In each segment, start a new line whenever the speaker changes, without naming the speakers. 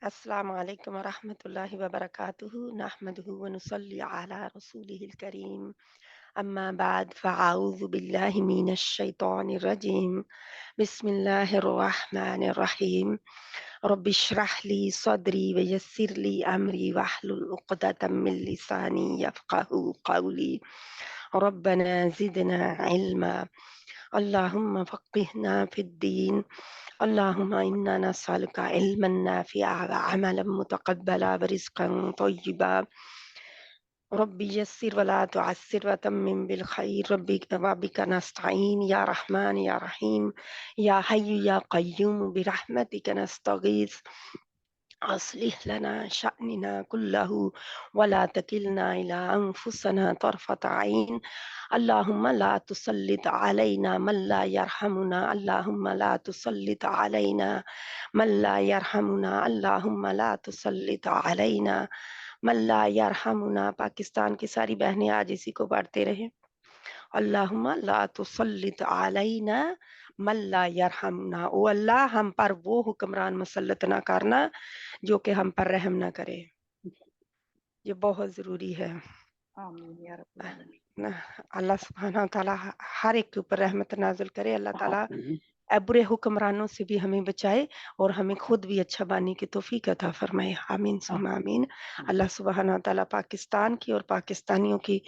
अस्सलाम वालेकुम वरहमतुल्लाहि वबरकातुहू नहमदुहू व नुसल्ली अला रसूलिहिल करीम अम्मा बाद फ़अऊज़ु बिल्लाहि मिनश शैतानिर रजीम बिस्मिल्लाहिर रहमानिर रहीम रब्बि इश्रह ली सदरी व यस्सिर ली अमरी वहलुल उक़दतम मिन लिसानी यफ़क़हू क़ौली रब्बना ज़िदना इल्मा अल्लाहुम्मा फ़क़्क़िहना फ़िद्दीन अल्लाहुम्मा इन्ना नस्अलुका इल्मन नाफ़िअ व अमलन मुतक़ब्बला व रिज़्क़न तय्यिबा रब्बी यस्सिर वला तुअस्सिर व तम्मिम बिल खैर रब्बी व बिका नस्तईन या रहमान या रहीम या हय्यु या क़य्यूम बिरहमतिका नस्तगीथ अस्लिह लना शअनना कुल्लहु वला तकिलना इला अनफुसना तरफत ऐन अल्लाहुम्मा ला तुसल्लित अलैना मन ला यरहमुना अल्लाहुम्मा ला तुसल्लित अलैना मन ला यरहमुना अल्लाहुम्मा ला तुसल्लित अलैना मन ला यरहमुना। पाकिस्तान की सारी बहनें आज इसी को पढ़ते रहे। अल्लाहुम्मा ला तुसल्लित अलैना मन ला यरहमुना। ओ अल्लाह, हम पर वो हुक्मरान मुसल्लत ना करना जो कि हम पर रहम ना करे। ये बहुत ज़रूरी है।
आमीन या रब्बल आलमीन।
ना अल्लाह सुब्हानहू व तआला हर एक के ऊपर रहमत नाज़िल करे। अल्लाह ताला
आमीन।
बुरे हुक्मरानों से भी हमें बचाए और हमें खुद भी अच्छा बनने की तौफीक अता फरमाए। आमीन सुम्मा आमीन। अल्लाह सुब्हानहू व तआला पाकिस्तान की और पाकिस्तानियों की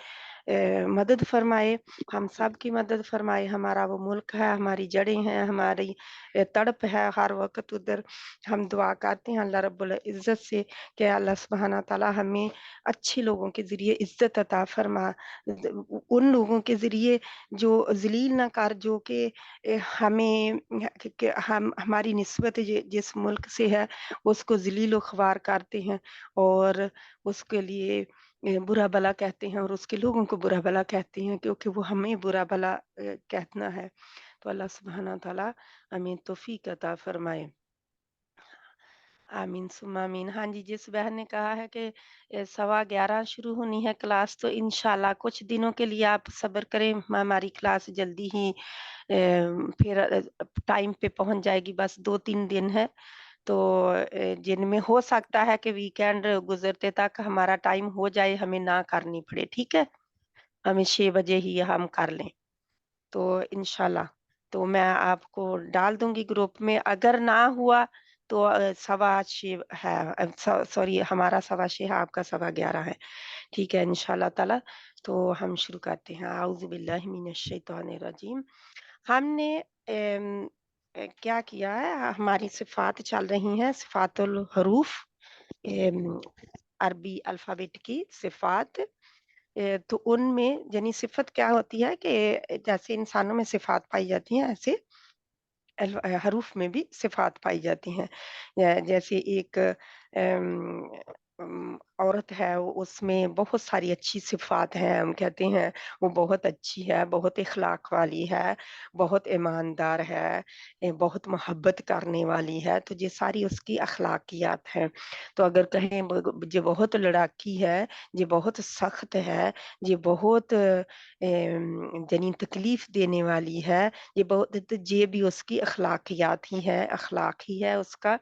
मदद फरमाए, हम सब की मदद फरमाए। हमारा वो मुल्क है, हमारी जड़ें हैं, हमारी तड़प है हर वक़्त उधर। हम दुआ करते हैं अल्लाह रब्बुल इज़्ज़त से कि अल्लाह सुब्हानहू व तआला हमें अच्छे लोगों के ज़रिए इज़्ज़त अता फरमा। उन लोगों के ज़रिए जो ज़लील ना कर, जो कि हमें कि हम हमारी निस्बत जिस मुल्क से है उसको ज़लील व ख़वार करते हैं और उसके लिए बुरा भला कहते हैं और उसके लोगों को बुरा भला कहते हैं, क्योंकि वो हमें बुरा भला कहना है। तो अल्लाह सुब्हानहू व तआला हमें तौफ़ीक अता फ़रमाए। आमीन सुम्मा आमीन। हाँ जी, जिस बहन ने कहा है कि 11:15 शुरू होनी है क्लास, तो इंशाल्लाह कुछ दिनों के लिए आप सब्र करें। हमारी क्लास जल्दी ही फिर टाइम पे पहुंच जाएगी। बस 2-3 दिन है, तो जिनमें हो सकता है कि वीकेंड गुजरते तक हमारा टाइम हो जाए, हमें ना करनी पड़े। ठीक है, हमें 6 बजे ही हम कर लें तो इंशाल्लाह। तो मैं आपको डाल दूँगी ग्रुप में। अगर ना हुआ तो 6:15 है, सॉरी हमारा 6:15 है, आपका 11:15 है। ठीक है इंशाल्लाह ताला। तो हम शुरू करते हैं। आऊज़ु बिल्लाहि मिनश शैतानिर रजीम। हमने क्या किया है, हमारी सिफ़ात चल रही हैं, सिफ़ातुल हरूफ, एम अरबी अल्फ़ाबेट की सिफ़ात। तो उनमें यानी सिफ़त क्या होती है कि जैसे इंसानों में सिफ़ात पाई जाती हैं, ऐसे हरूफ में भी सिफ़ात पाई जाती हैं। जैसे एक औरत है, उसमें बहुत सारी अच्छी सिफ़ात हैं। हम कहते हैं वो बहुत अच्छी है, बहुत इख़लाक़ वाली है, बहुत ईमानदार है, बहुत मोहब्बत करने वाली है, तो ये सारी उसकी अख़लाक़ियात हैं। तो अगर कहें ये बहुत लड़ाकी है, ये बहुत सख़्त है, ये बहुत यानी तकलीफ़ देने वाली है, ये बहुत, तो ये भी उसकी अख़लाक़ियात ही हैं, अख़लाक़ ही है उसका,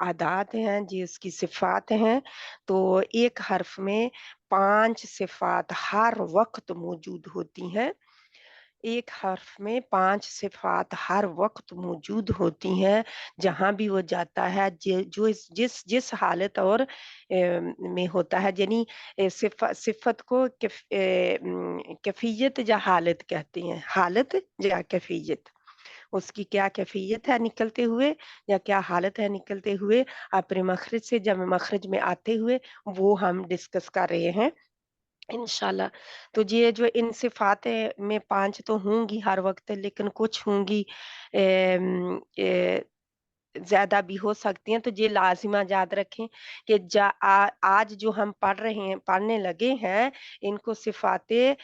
आदात हैं, ये उसकी सिफ़ात हैं। तो एक हर्फ़ में 5 सिफ़ात हर वक़्त मौजूद होती हैं। एक हर्फ़ में 5 सिफ़ात हर वक़्त मौजूद होती हैं, जहाँ भी वो जाता है, जो जिस हालत और में होता है, यानी सिफ़त को कैफ़ियत या हालत कहते हैं। हालत या कैफ़ियत, उसकी क्या कैफ़ियत है निकलते हुए या क्या हालत है निकलते हुए, अपने मख़रज से जब मख़रज में आते हुए, वो हम डिस्कस कर रहे हैं इंशाल्लाह। तो ये जो इन सिफ़ातें में 5 तो होंगी हर वक़्त, लेकिन कुछ होंगी ज़्यादा भी हो सकती हैं। तो ये लाज़िमा याद रखें कि आज जो हम पढ़ रहे हैं, पढ़ने लगे हैं, इनको सिफ़ाते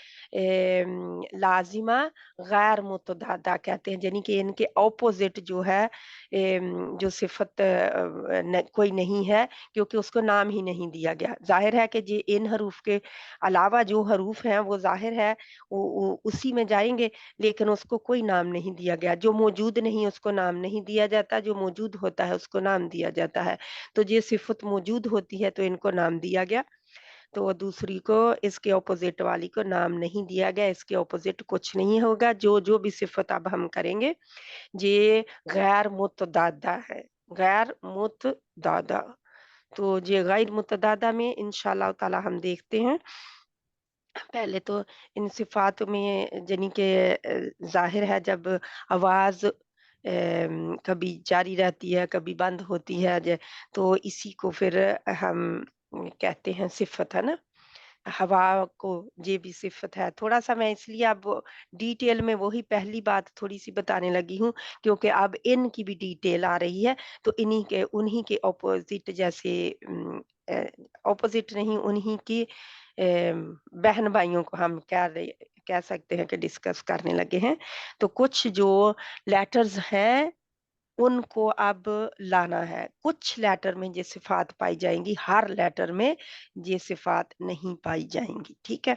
लाज़िमा गैर मुतअद्दिदा कहते हैं, यानी कि इनके ऑपोज़िट जो है जो सिफ़त न कोई नहीं है, क्योंकि उसको नाम ही नहीं दिया गया। ज़ाहिर है कि ये इन हरूफ के अलावा जो हरूफ हैं वो ज़ाहिर है वो उसी में जाएँगे, लेकिन उसको कोई नाम नहीं दिया गया। जो मौजूद नहीं उसको नाम नहीं दिया जाता, जो मौजूद موجود ہوتا ہے اس کو نام دیا جاتا ہے. تو یہ صفت موجود ہوتی ہے تو ان کو نام دیا گیا. تو دوسری کو اس کے اپوزٹ والی کو نام نہیں دیا گیا. اس کے اپوزٹ کچھ نہیں ہوگا. جو جو بھی صفت اب ہم کریں گے یہ غیر متضادہ ہے. غیر متضادہ. تو یہ غیر متضادہ میں انشاءاللہ تعالی ہم دیکھتے ہیں. پہلے تو ان صفات میں جنی کہ ظاہر ہے جب آواز کبھی جاری رہتی ہے کبھی بند ہوتی ہے تو اسی کو پھر ہم کہتے ہیں صفت ہے نا. ہوا کو یہ بھی صفت ہے. تھوڑا سا میں اس لیے اب ڈیٹیل میں وہی پہلی بات تھوڑی سی بتانے لگی ہوں کیونکہ اب ان کی بھی ڈیٹیل آ رہی ہے. تو انہی کے اپوزٹ جیسے اپوزٹ نہیں انہی کی بہن بھائیوں کو ہم کہہ سکتے ہیں کہ ڈسکس کرنے لگے ہیں. تو کچھ جو لیٹرز ہیں ان کو اب لانا ہے. کچھ لیٹر میں یہ صفات پائی جائیں گی. ہر لیٹر میں یہ صفات نہیں پائی جائیں گی. ٹھیک ہے.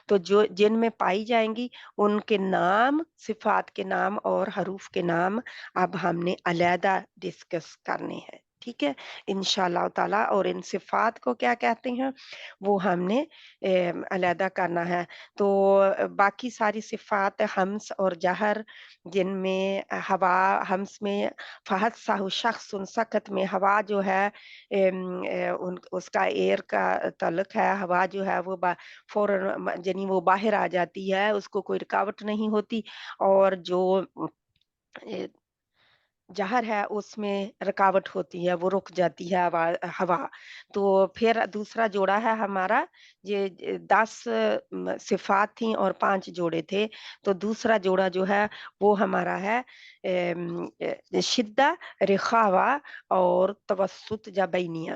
تو جو جن میں پائی جائیں گی ان کے نام صفات کے نام اور حروف کے نام اب ہم نے علیحدہ ڈسکس کرنے ہیں. ٹھیک ہے انشاءاللہ تعالی. اور ان صفات کو کیا کہتے ہیں وہ ہم نے علیحدہ کرنا ہے. تو باقی ساری صفات ہمس اور جہر جن میں ہوا ہمس میں فحد ساہو شخص سکت میں ہوا جو ہے اس کا ایئر کا تعلق ہے. ہوا جو ہے وہ فوراً یعنی وہ باہر آ جاتی ہے اس کو کوئی رکاوٹ نہیں ہوتی. اور جو جہر ہے اس میں رکاوٹ ہوتی ہے وہ رک جاتی ہے ہوا. تو پھر دوسرا جوڑا ہے ہمارا یہ 10 صفات تھیں اور 5 جوڑے تھے. تو دوسرا جوڑا جو ہے وہ ہمارا ہے شدہ رخاوہ اور توسط یا بینیہ.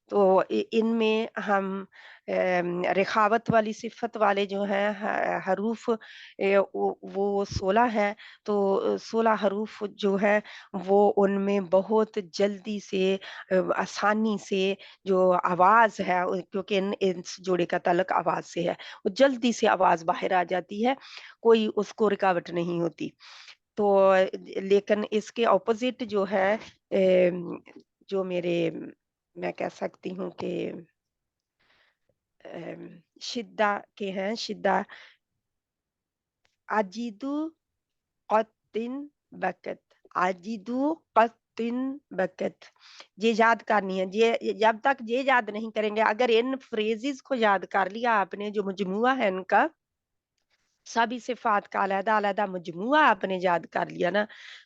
تو ان میں ہم رخاوت والی صفت والے جو ہیں حروف وہ 16 ہے. تو 16 حروف جو ہے وہ ان میں بہت جلدی سے آسانی سے جو آواز ہے کیونکہ اس جوڑے کا تعلق آواز سے ہے وہ جلدی سے آواز باہر آ جاتی ہے. کوئی اس کو رکاوٹ نہیں ہوتی. تو لیکن اس کے اپوزٹ جو ہے جو میں کہہ سکتی ہوں کہ شدہ کے ہیں. شدہ عجیدو قطن بکت. عجیدو قطن بکت. یہ یاد کرنی ہے. یہ جب تک یہ یاد نہیں کریں گے اگر ان فریزز کو یاد کر لیا آپ نے جو مجموعہ ہے ان کا سبھی صفات کا علیحدہ علیحدہ مجموعہ آپ نے یاد کر لیا نا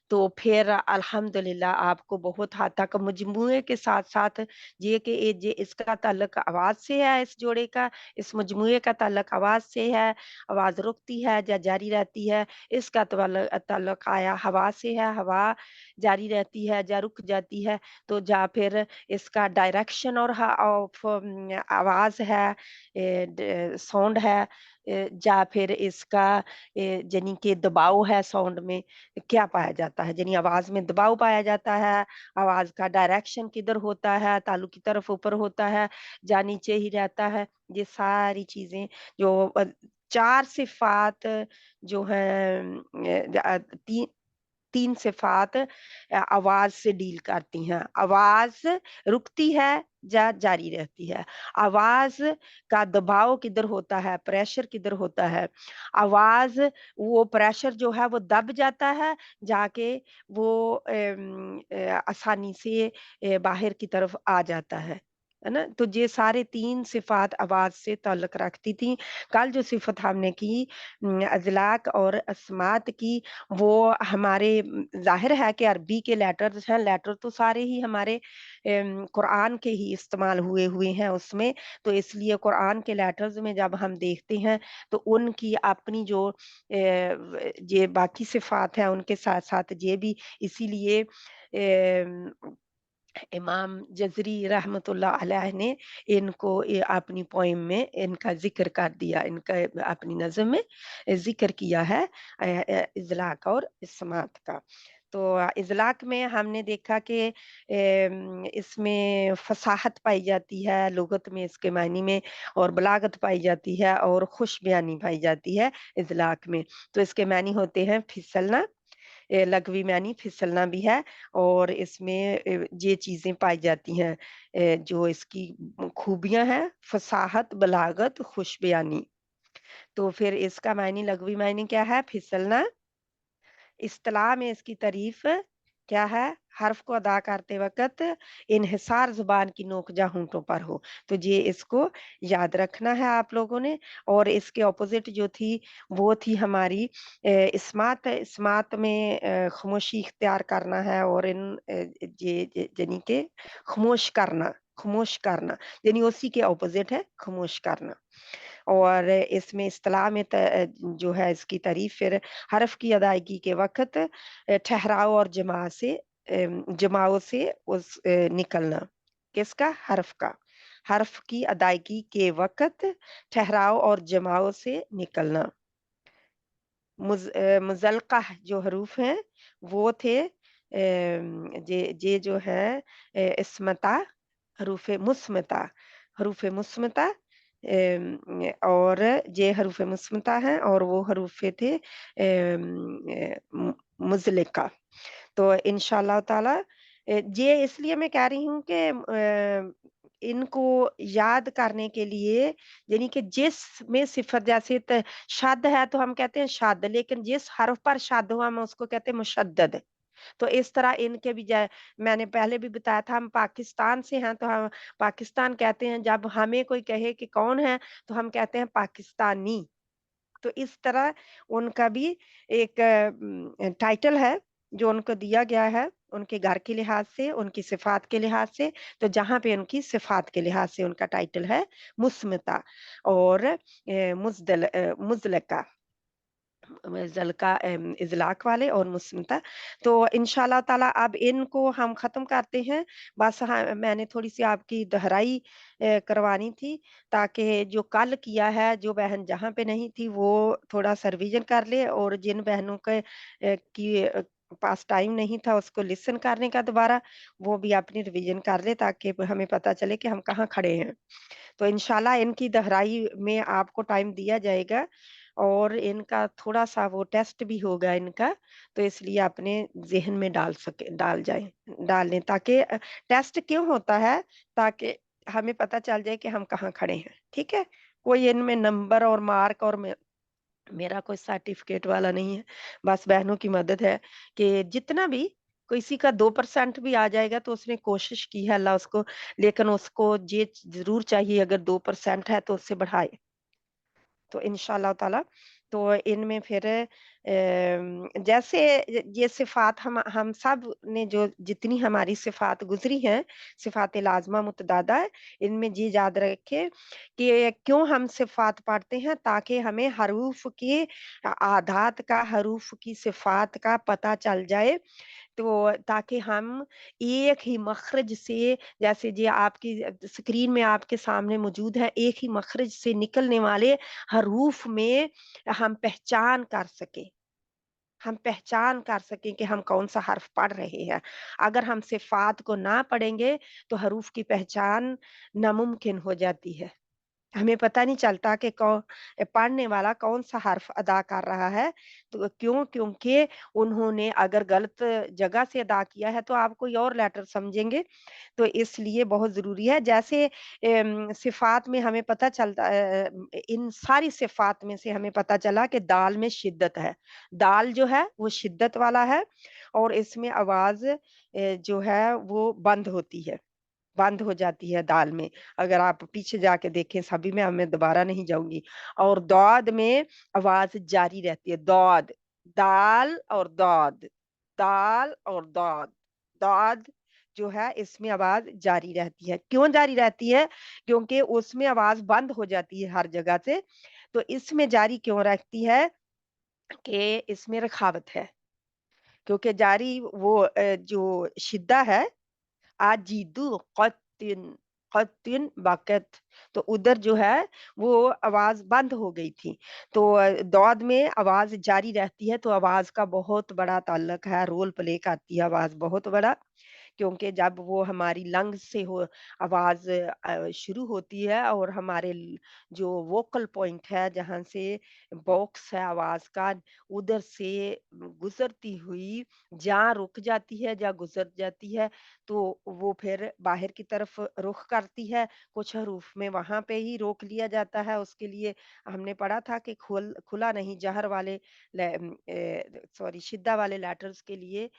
تو پھر الحمدللہ آپ کو بہت حد تک مجموعے کے ساتھ ساتھ یہ کہ اس کا تعلق آواز سے ہے. اس جوڑے کا اس مجموعے کا تعلق آواز سے ہے. آواز رکتی ہے یا جاری رہتی ہے. اس کا تعلق آیا ہوا سے ہے. ہوا جاری رہتی ہے یا رک جاتی ہے. تو جا پھر اس کا ڈائریکشن اور آواز ہے ساؤنڈ ہے یا پھر اس کا یعنی کہ دباؤ ہے. ساؤنڈ میں کیا پایا جاتا ہے یعنی آواز میں دباؤ پایا جاتا ہے. آواز کا ڈائریکشن کدھر ہوتا ہے تعلق کی طرف اوپر ہوتا ہے یا نیچے ہی رہتا ہے. یہ ساری چیزیں جو 4 صفات جو ہیں 3 صفات آواز سے ڈیل کرتی ہیں. آواز رکتی ہے یا جاری رہتی ہے. آواز کا دباؤ کدھر ہوتا ہے پریشر کدھر ہوتا ہے. آواز وہ پریشر جو ہے وہ دب جاتا ہے جا کے وہ آسانی سے باہر کی طرف آ جاتا ہے نا. تو یہ سارے 3 صفات آواز سے تعلق رکھتی تھی. کل جو صفت ہم نے کی اذلاق اور اسمات کی وہ ہمارے ظاہر ہے کہ عربی کے لیٹرز ہیں. لیٹر تو سارے ہی ہمارے قرآن کے ہی استعمال ہوئے ہیں اس میں. تو اس لیے قرآن کے لیٹرز میں جب ہم دیکھتے ہیں تو ان کی اپنی جو یہ باقی صفات ہیں ان کے ساتھ ساتھ یہ بھی اسی لیے امام جزری رحمت اللہ علیہ نے ان کو اپنی پوئم میں ان کا ذکر کر دیا. ان کا اپنی نظم میں ذکر کیا ہے اذلاق اور اسمات کا. تو اذلاق میں ہم نے دیکھا کہ اس میں فصاحت پائی جاتی ہے لغت میں اس کے معنی میں اور بلاغت پائی جاتی ہے اور خوش بیانی پائی جاتی ہے اذلاق میں. تو اس کے معنی ہوتے ہیں پھسلنا लग़वी मानी फिसलना भी है और इसमें ये चीज़ें पाई जाती हैं, जो इसकी खूबियाँ हैं, फ़साहत, बलागत, खुशबयानी। तो फिर इसका मायने लग़वी मायने क्या है? फिसलना। इस्तिलाह में इसकी तारीफ़ क्या है? हर्फ़ को अदा करते वक़्त इन्हिसार ज़ुबान की नोक जा होंठों पर हो। तो ये इसको याद रखना है आप लोगों ने। और इसके ऑपोज़िट जो थी, वो थी हमारी इस्मात। इस्मात में ख़ामोशी इख्तियार करना है और ये यानी कि ख़ामोश करना, यानी उसी के ऑपोज़िट है ख़ामोश करना। और इसमें इस्तिलाह में जो है इसकी तारीफ़ फिर हर्फ़ की अदायगी के वक़्त ठहराव और जमाओ से निकलना। किसका? हर्फ़ का। हर्फ़ की अदायगी के वक़्त ठहराव और जमाओ से निकलना। मुज़ल्क़ह जो हरूफ हैं, वो थे ये जो है इस्मता, हरूफ़े मुस्मता और ये हरूफ़े मुस्मता हैं और वो हरूफ़े थे मुज़लिक़ा। तो इंशाअल्लाह ताला ये इसलिए मैं कह रही हूँ कि इनको याद करने के लिए, यानी कि जिसमें सिफ़त जैसे शद है तो हम कहते हैं शद, लेकिन जिस हर्फ़ पर शद हो हम उसको कहते हैं मुशद्दद। तो इस तरह इनके भी मैंने पहले भी बताया था, हम पाकिस्तान से हैं तो हम पाकिस्तान कहते हैं, जब हमें कोई कहे कि कौन है तो हम कहते हैं पाकिस्तानी। तो इस तरह उनका भी एक टाइटल है जो उनको दिया गया है, उनके घर के लिहाज से, उनकी सिफ़ात के लिहाज से। तो जहाँ पे उनकी सिफ़ात के लिहाज से उनका टाइटल है मुस्मिता और मुज़लका। ज़लका इज़लाक वाले और मुस्मिता। तो इंशाअल्लाह ताला अब इनको हम ख़त्म करते हैं। बस हाँ, मैंने थोड़ी-सी आपकी दोहराई करवानी थी, ताकि जो कल किया है, जो बहन जहाँ पे नहीं थी वो थोड़ा-सा रिवीज़न कर ले, और जिन बहनों के पास टाइम नहीं था उसको लिसन करने का दोबारा, वो भी अपनी रिवीज़न कर ले ताकि हमें पता चले कि हम कहाँ खड़े हैं। तो इंशाल्लाह इनकी दोहराई में आपको टाइम दिया जाएगा और इनका थोड़ा-सा वो टेस्ट भी होगा इनका, तो इसलिए अपने ज़हन में डाल लें, ताकि टेस्ट क्यों होता है? ताकि हमें पता चल जाए कि हम कहाँ खड़े हैं, ठीक है? कोई इनमें नंबर और मार्क और मेरा कोई सर्टिफ़िकेट वाला नहीं है, बस बहनों की मदद है कि जितना भी किसी का 2% भी आ जाएगा तो उसने कोशिश की है, अल्लाह उसको, लेकिन उसको ये ज़रूर चाहिए अगर 2% है तो उससे बढ़ाए। तो इंशाअल्लाह ताला तो इनमें फिर जैसे ये सिफ़ात हम सब ने जो जितनी हमारी सिफ़ात गुज़री हैं, सिफ़ात लाज़िमा मुतअद्दिदा है, इनमें ये याद रखें कि क्यों हम सिफ़ात पढ़ते हैं, ताकि हमें हरूफ़ के आदात का, हरूफ़ की सिफ़ात का पता चल जाए। तो ताकि हम एक ही मख़रज से, जैसे ये आपकी स्क्रीन में आपके सामने मौजूद है, एक ही मख़रज से निकलने वाले हरूफ में हम पहचान कर सकें। हम पहचान कर सकें कि हम कौन-सा हर्फ पढ़ रहे हैं। अगर हम सिफ़ात को ना पढ़ेंगे, तो हरूफ की पहचान नामुमकिन हो जाती है। हमें पता नहीं चलता कि पढ़ने वाला कौन-सा हर्फ अदा कर रहा है। तो क्यों? क्योंकि उन्होंने अगर गलत जगह से अदा किया है तो आप कोई और लेटर समझेंगे। तो इसलिए बहुत ज़रूरी है। जैसे सिफ़ात में हमें पता चलता इन सारी सिफ़ात में से हमें पता चला कि दाल में शिद्दत है। दाल जो है वो शिद्दत वाला है और इसमें आवाज़ जो है वो बंद हो जाती है दाल में। अगर आप पीछे जाके देखें सभी में, अब मैं दोबारा नहीं जाऊँगी। और दौद में आवाज़ जारी रहती है, दौद, दाल और दौद, दाल और दौद, दौद जो है इसमें आवाज़ जारी रहती है। क्यों जारी रहती है? क्योंकि उसमें आवाज़ बंद हो जाती है हर जगह से। तो इसमें जारी क्यों रहती है? कि इसमें रखावत है। क्योंकि जारी वो जो शिद्दा है, अजीदु क़त्तिन क़त्तिन बक़त, तो उधर जो है वो आवाज़ बंद हो गई थी। तो दौद में आवाज़ जारी रहती है, तो आवाज़ का बहुत बड़ा ताल्लुक है, रोल प्ले करती है आवाज़ बहुत बड़ा। क्योंकि जब वो हमारी लंग्स से हो आवाज़ शुरू होती है और हमारे जो वोकल पॉइंट है जहाँ से बॉक्स है आवाज़ का, उधर से गुजरती हुई जहाँ रुक जाती है, जहाँ गुजर जाती है, तो वो फिर बाहर की तरफ रुख करती है। कुछ हरूफ में वहाँ पे ही रोक लिया जाता है, उसके लिए हमने पढ़ा था कि खुला नहीं, जहर वाले सॉरी, शिद्दा वाले लेटर्स के लिए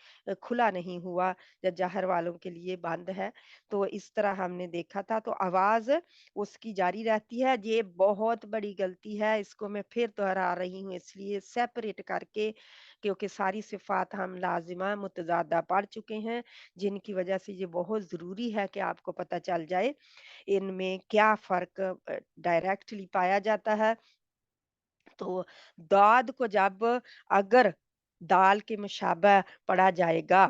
खुला नहीं हुआ, या जहर वालों के लिए बंद है। तो इस तरह हमने देखा था, तो आवाज़ उसकी जारी रहती है। ये बहुत बड़ी गलती है, इसको मैं फिर दोहरा रही हूँ इसलिए सेपरेट करके, क्योंकि सारी सिफ़ात हम लाज़िमा, मुतज़ादा पढ़ चुके हैं, जिनकी वज़ह से ये बहुत ज़रूरी है कि आपको पता चल जाए, इनमें क्या फ़र्क डायरेक्टली पाया जाता है। तो दाद को जब अगर दाल के मुशाबह पढ़ा जाएगा,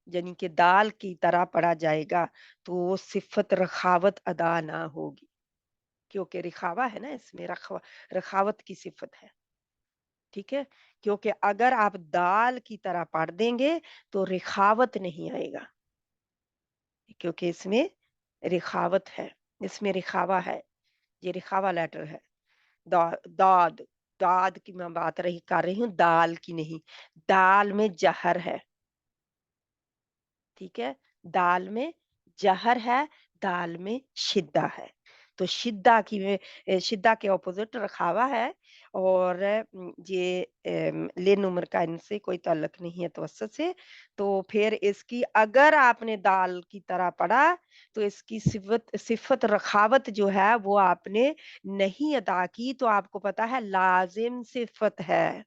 यानी कि दाल की तरह पढ़ा जाएगा, तो वो सिफ़त रखावत अदा ना होगी, क्योंकि रिखावा है ना इसमें, रखावत की सिफ़त है, ठीक है? क्योंकि अगर आप दाल की तरह पढ़ देंगे, तो रिखावत नहीं आएगा, क्योंकि इसमें रिखावत है, इसमें रिखावा है, ये रिखावा लेटर है। दा दाद दाद की मैं बात रही कर रही हूँ, दाल की नहीं। दाल में ज़हर है, ठीक है? दाल में ज़हर है, दाल में शिद्दा है। तो शिद्दा के अपोज़िट रखावा है, और ये ले नूमर का इनसे कोई ताल्लुक नहीं है तवस्सुत से। तो फिर इसकी अगर आपने दाल की तरह पढ़ा, तो इसकी सिफ़त रखावत जो है वो आपने नहीं अदा की, तो आपको पता है लाज़िम सिफ़त है।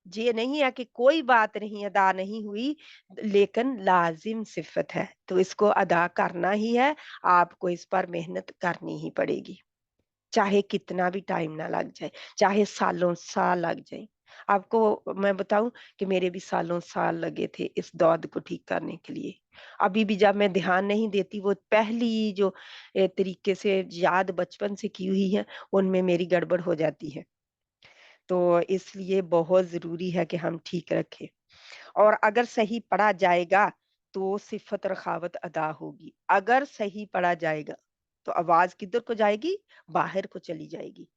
ये नहीं है कि कोई बात नहीं अदा नहीं हुई, लेकिन लाज़िम सिफ़त है, तो इसको अदा करना ही है, आपको इस पर मेहनत करनी ही पड़ेगी। चाहे कितना भी टाइम ना लग जाए, चाहे सालों-साल लग जाएँ। आपको मैं बताऊँ कि मेरे भी सालों-साल लगे थे इस दौद को ठीक करने के लिए। अभी भी जब मैं ध्यान नहीं देती, वो पहली जो तरीके से याद बचपन से की हुई है, उनमें मेरी गड़बड़ हो जाती है। तो इसलिए बहुत ज़रूरी है कि हम ठीक रखें, और अगर सही पढ़ा जाएगा, तो सिफ़त रखावत अदा होगी। अगर सही पढ़ा जाएगा, तो आवाज़ किधर को जाएगी? बाहर को चली जाएगी।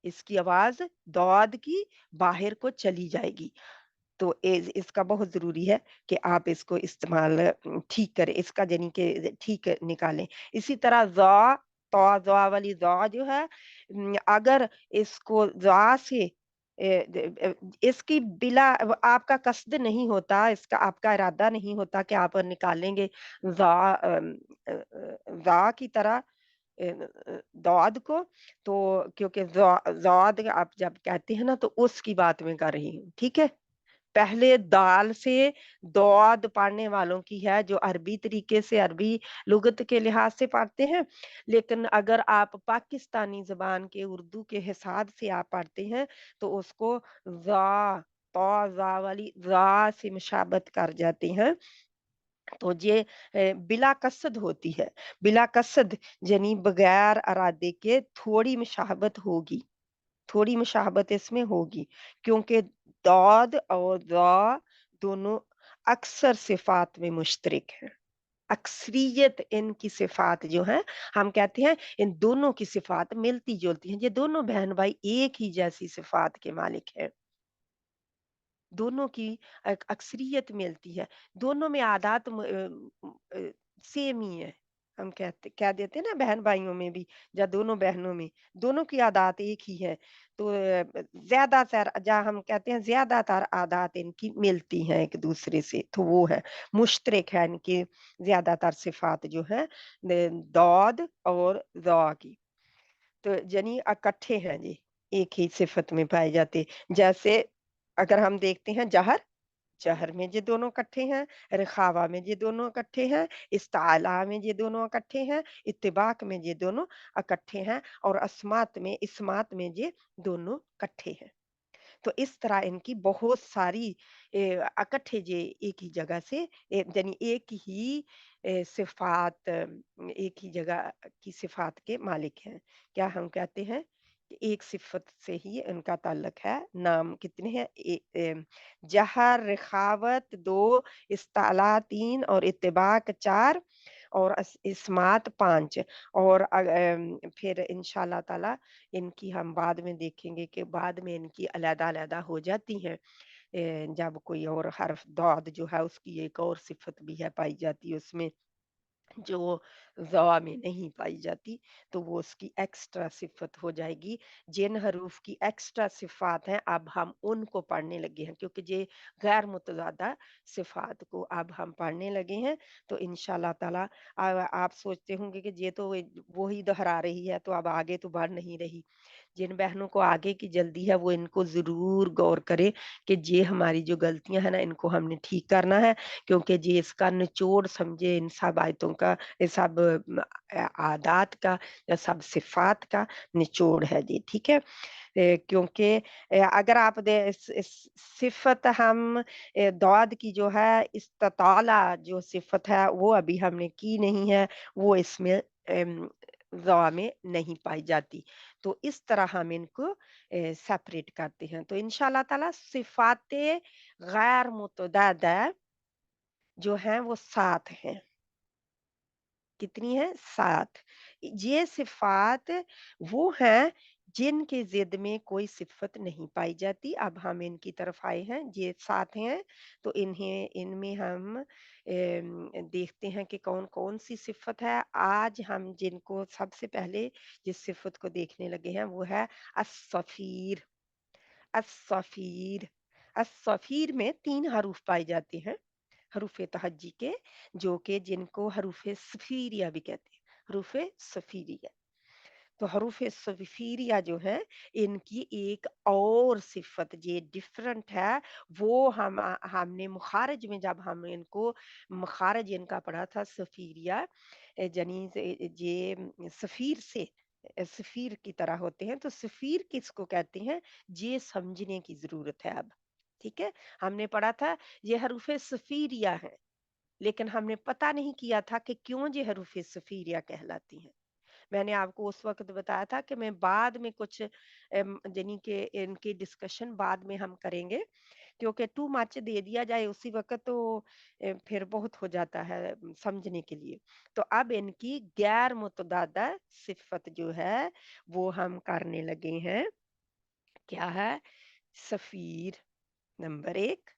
इसकी आवाज़ दौद की बाहर को चली जाएगी। तो इसका बहुत ज़रूरी है कि आप इसको इस्तेमाल ठीक करें, इसका यानी कि ठीक निकालें। इसी तरह ज़ा, तौ, ज़ा वाली ज़ा जो है, अगर इसको ज़ा से इसकी बिला आपका कस्द नहीं होता, इसका आपका इरादा नहीं होता कि आप निकालेंगे ज़ा ज़ा की तरह दौद को, तो क्योंकि ज़ौद आप जब कहते हैं ना, तो उसकी बात मैं कर रही हूँ, ठीक है? पहले दाल से दौद पढ़ने वालों की है, जो अरबी तरीके से अरबी लुगत के लिहाज से पढ़ते हैं। लेकिन अगर आप पाकिस्तानी ज़बान के उर्दू के हिसाब से आप पढ़ते हैं, तो उसको ज़ा, तौ, ज़ा वाली ज़ा से मुशाबत कर जाते हैं। तो ये बिला कसद होती है। बिला कसद यानी बगैर इरादे के थोड़ी मुशाहबत होगी। थोड़ी मुशाहबत इसमें होगी, क्योंकि दौद और ज़ा दोनों अक्सर सिफ़ात में मुश्तरक हैं। अक्सरियत इनकी सिफ़ात जो हैं, हम कहते हैं इन दोनों की सिफ़ात मिलती-जुलती हैं। ये दोनों बहन-भाई एक ही जैसी सिफ़ात के मालिक हैं। दोनों की अक्सरियत मिलती है। दोनों में आदात सेम ही है। हम कह देते हैं ना बहन-भाइयों में भी, या दोनों बहनों में, दोनों की आदात एक ही है। तो ज़्यादातर जहाँ हम कहते हैं ज़्यादातर आदात इनकी मिलती हैं एक-दूसरे से, तो वो है, मुश्तरक है इनकी ज़्यादातर सिफ़ात जो हैं, दौद और ज़ा की। तो यानी इकट्ठे हैं ये, एक ही सिफ़त में पाए जाते। जैसे अगर हम देखते हैं जहर, जहर में ये दोनों इकट्ठे हैं, रखावा में ये दोनों इकट्ठे हैं, इस्ताला में ये दोनों इकट्ठे हैं, इत्तिबाक में ये दोनों इकट्ठे हैं, और अस्मात में, इस्मात में ये दोनों इकट्ठे हैं। तो इस तरह इनकी बहुत सारी इकट्ठे ये एक ही जगह से यानी एक ही सिफ़ात एक ही जगह की सिफ़ात के मालिक हैं। क्या हम कहते हैं एक सिफ़त से ही इनका ताल्लुक है। नाम कितने हैं? जहर, रिखावत 2, इस्ताला 3 और इत्तिबाक 4 और इस्मात 5 और फिर इंशाअल्लाह ताला इनकी हम बाद में देखेंगे कि बाद में इनकी अलग-अलग हो जाती हैं। जब कोई और हर्फ दौद जो है उसकी एक और सिफ़त भी है पाई जाती है उसमें। जो ज़ में नहीं पाई जाती, तो वो उसकी एक्स्ट्रा सिफ़त हो जाएगी। जिन हरूफ की एक्स्ट्रा सिफ़ात हैं, अब हम उनको पढ़ने लगे हैं क्योंकि ये गैर मुतज़ादा सिफ़ात को अब हम पढ़ने लगे हैं। तो इंशाअल्लाह ताला आप सोचते होंगे कि ये तो वो ही दोहरा रही है, तो अब आगे तो बढ़ नहीं रही। जिन बहनों को आगे की जल्दी है वो इनको ज़रूर गौर करें कि ये हमारी जो गलतियाँ हैं ना इनको हमने ठीक करना है क्योंकि ये इसका निचोड़ समझे इन सब आयतों का, ये सब आदात का या सब सिफ़ात का निचोड़ है ये, ठीक है? क्योंकि अगर आप इस सिफ़त हम दौद की जो है इस्तिताला जो सिफ़त है वो अभी हमने की नहीं है, वो इसमें ज़ में नहीं पाई जाती। तो इस तरह हम इनको सेपरेट करते हैं। तो इंशाअल्लाह ताला सिफ़ाते गैर मुतअद्दिदा जो हैं वो 7 हैं। कितनी है? 7। ये सिफ़ात वो हैं जिनकी ज़िद में कोई सिफ़त नहीं पाई जाती। अब हम इनकी तरफ आए हैं, ये 7 हैं, तो इनमें हम देखते हैं कि कौन-कौन सी सिफ़त है। आज हम जिनको सबसे पहले जिस सिफ़त को देखने लगे हैं वो है अस-सफ़ीर। अस-सफ़ीर, अस-सफ़ीर में 3 हरूफ पाए जाते हैं। हरूफ़े तहज्जी के जो कि जिनको हरूफ़े सफ़ीरिया भी कहते हैं, हरूफ़े सफ़ीरिया। तो हरूफ़े सफ़ीरिया जो हैं इनकी एक और सिफ़त ये डिफ़रेंट है, वो हमने मुख़ारज में जब हम इनको मख़ारज इनका पढ़ा था सफ़ीरिया यानी ये सफ़ीर से सफ़ीर की तरह होते हैं, तो सफ़ीर किसको कहते हैं? ये समझने की ज़रूरत है अब, ठीक है? हमने पढ़ा था ये हरूफ़े सफ़ीरिया हैं। लेकिन हमने पता नहीं किया था कि क्यों ये हरूफ़े सफ़ीरिया कहलाती हैं। मैंने आपको उस वक़्त बताया था कि मैं बाद में कुछ यानी कि इनकी डिस्कशन बाद में हम करेंगे, क्योंकि टू मच दे दिया जाए उसी वक़्त तो फिर बहुत हो जाता है समझने के लिए। तो अब इनकी गैर मुतदादा सिफ़त जो है, वो हम करने लगे हैं। क्या है? सफ़ीर नंबर 1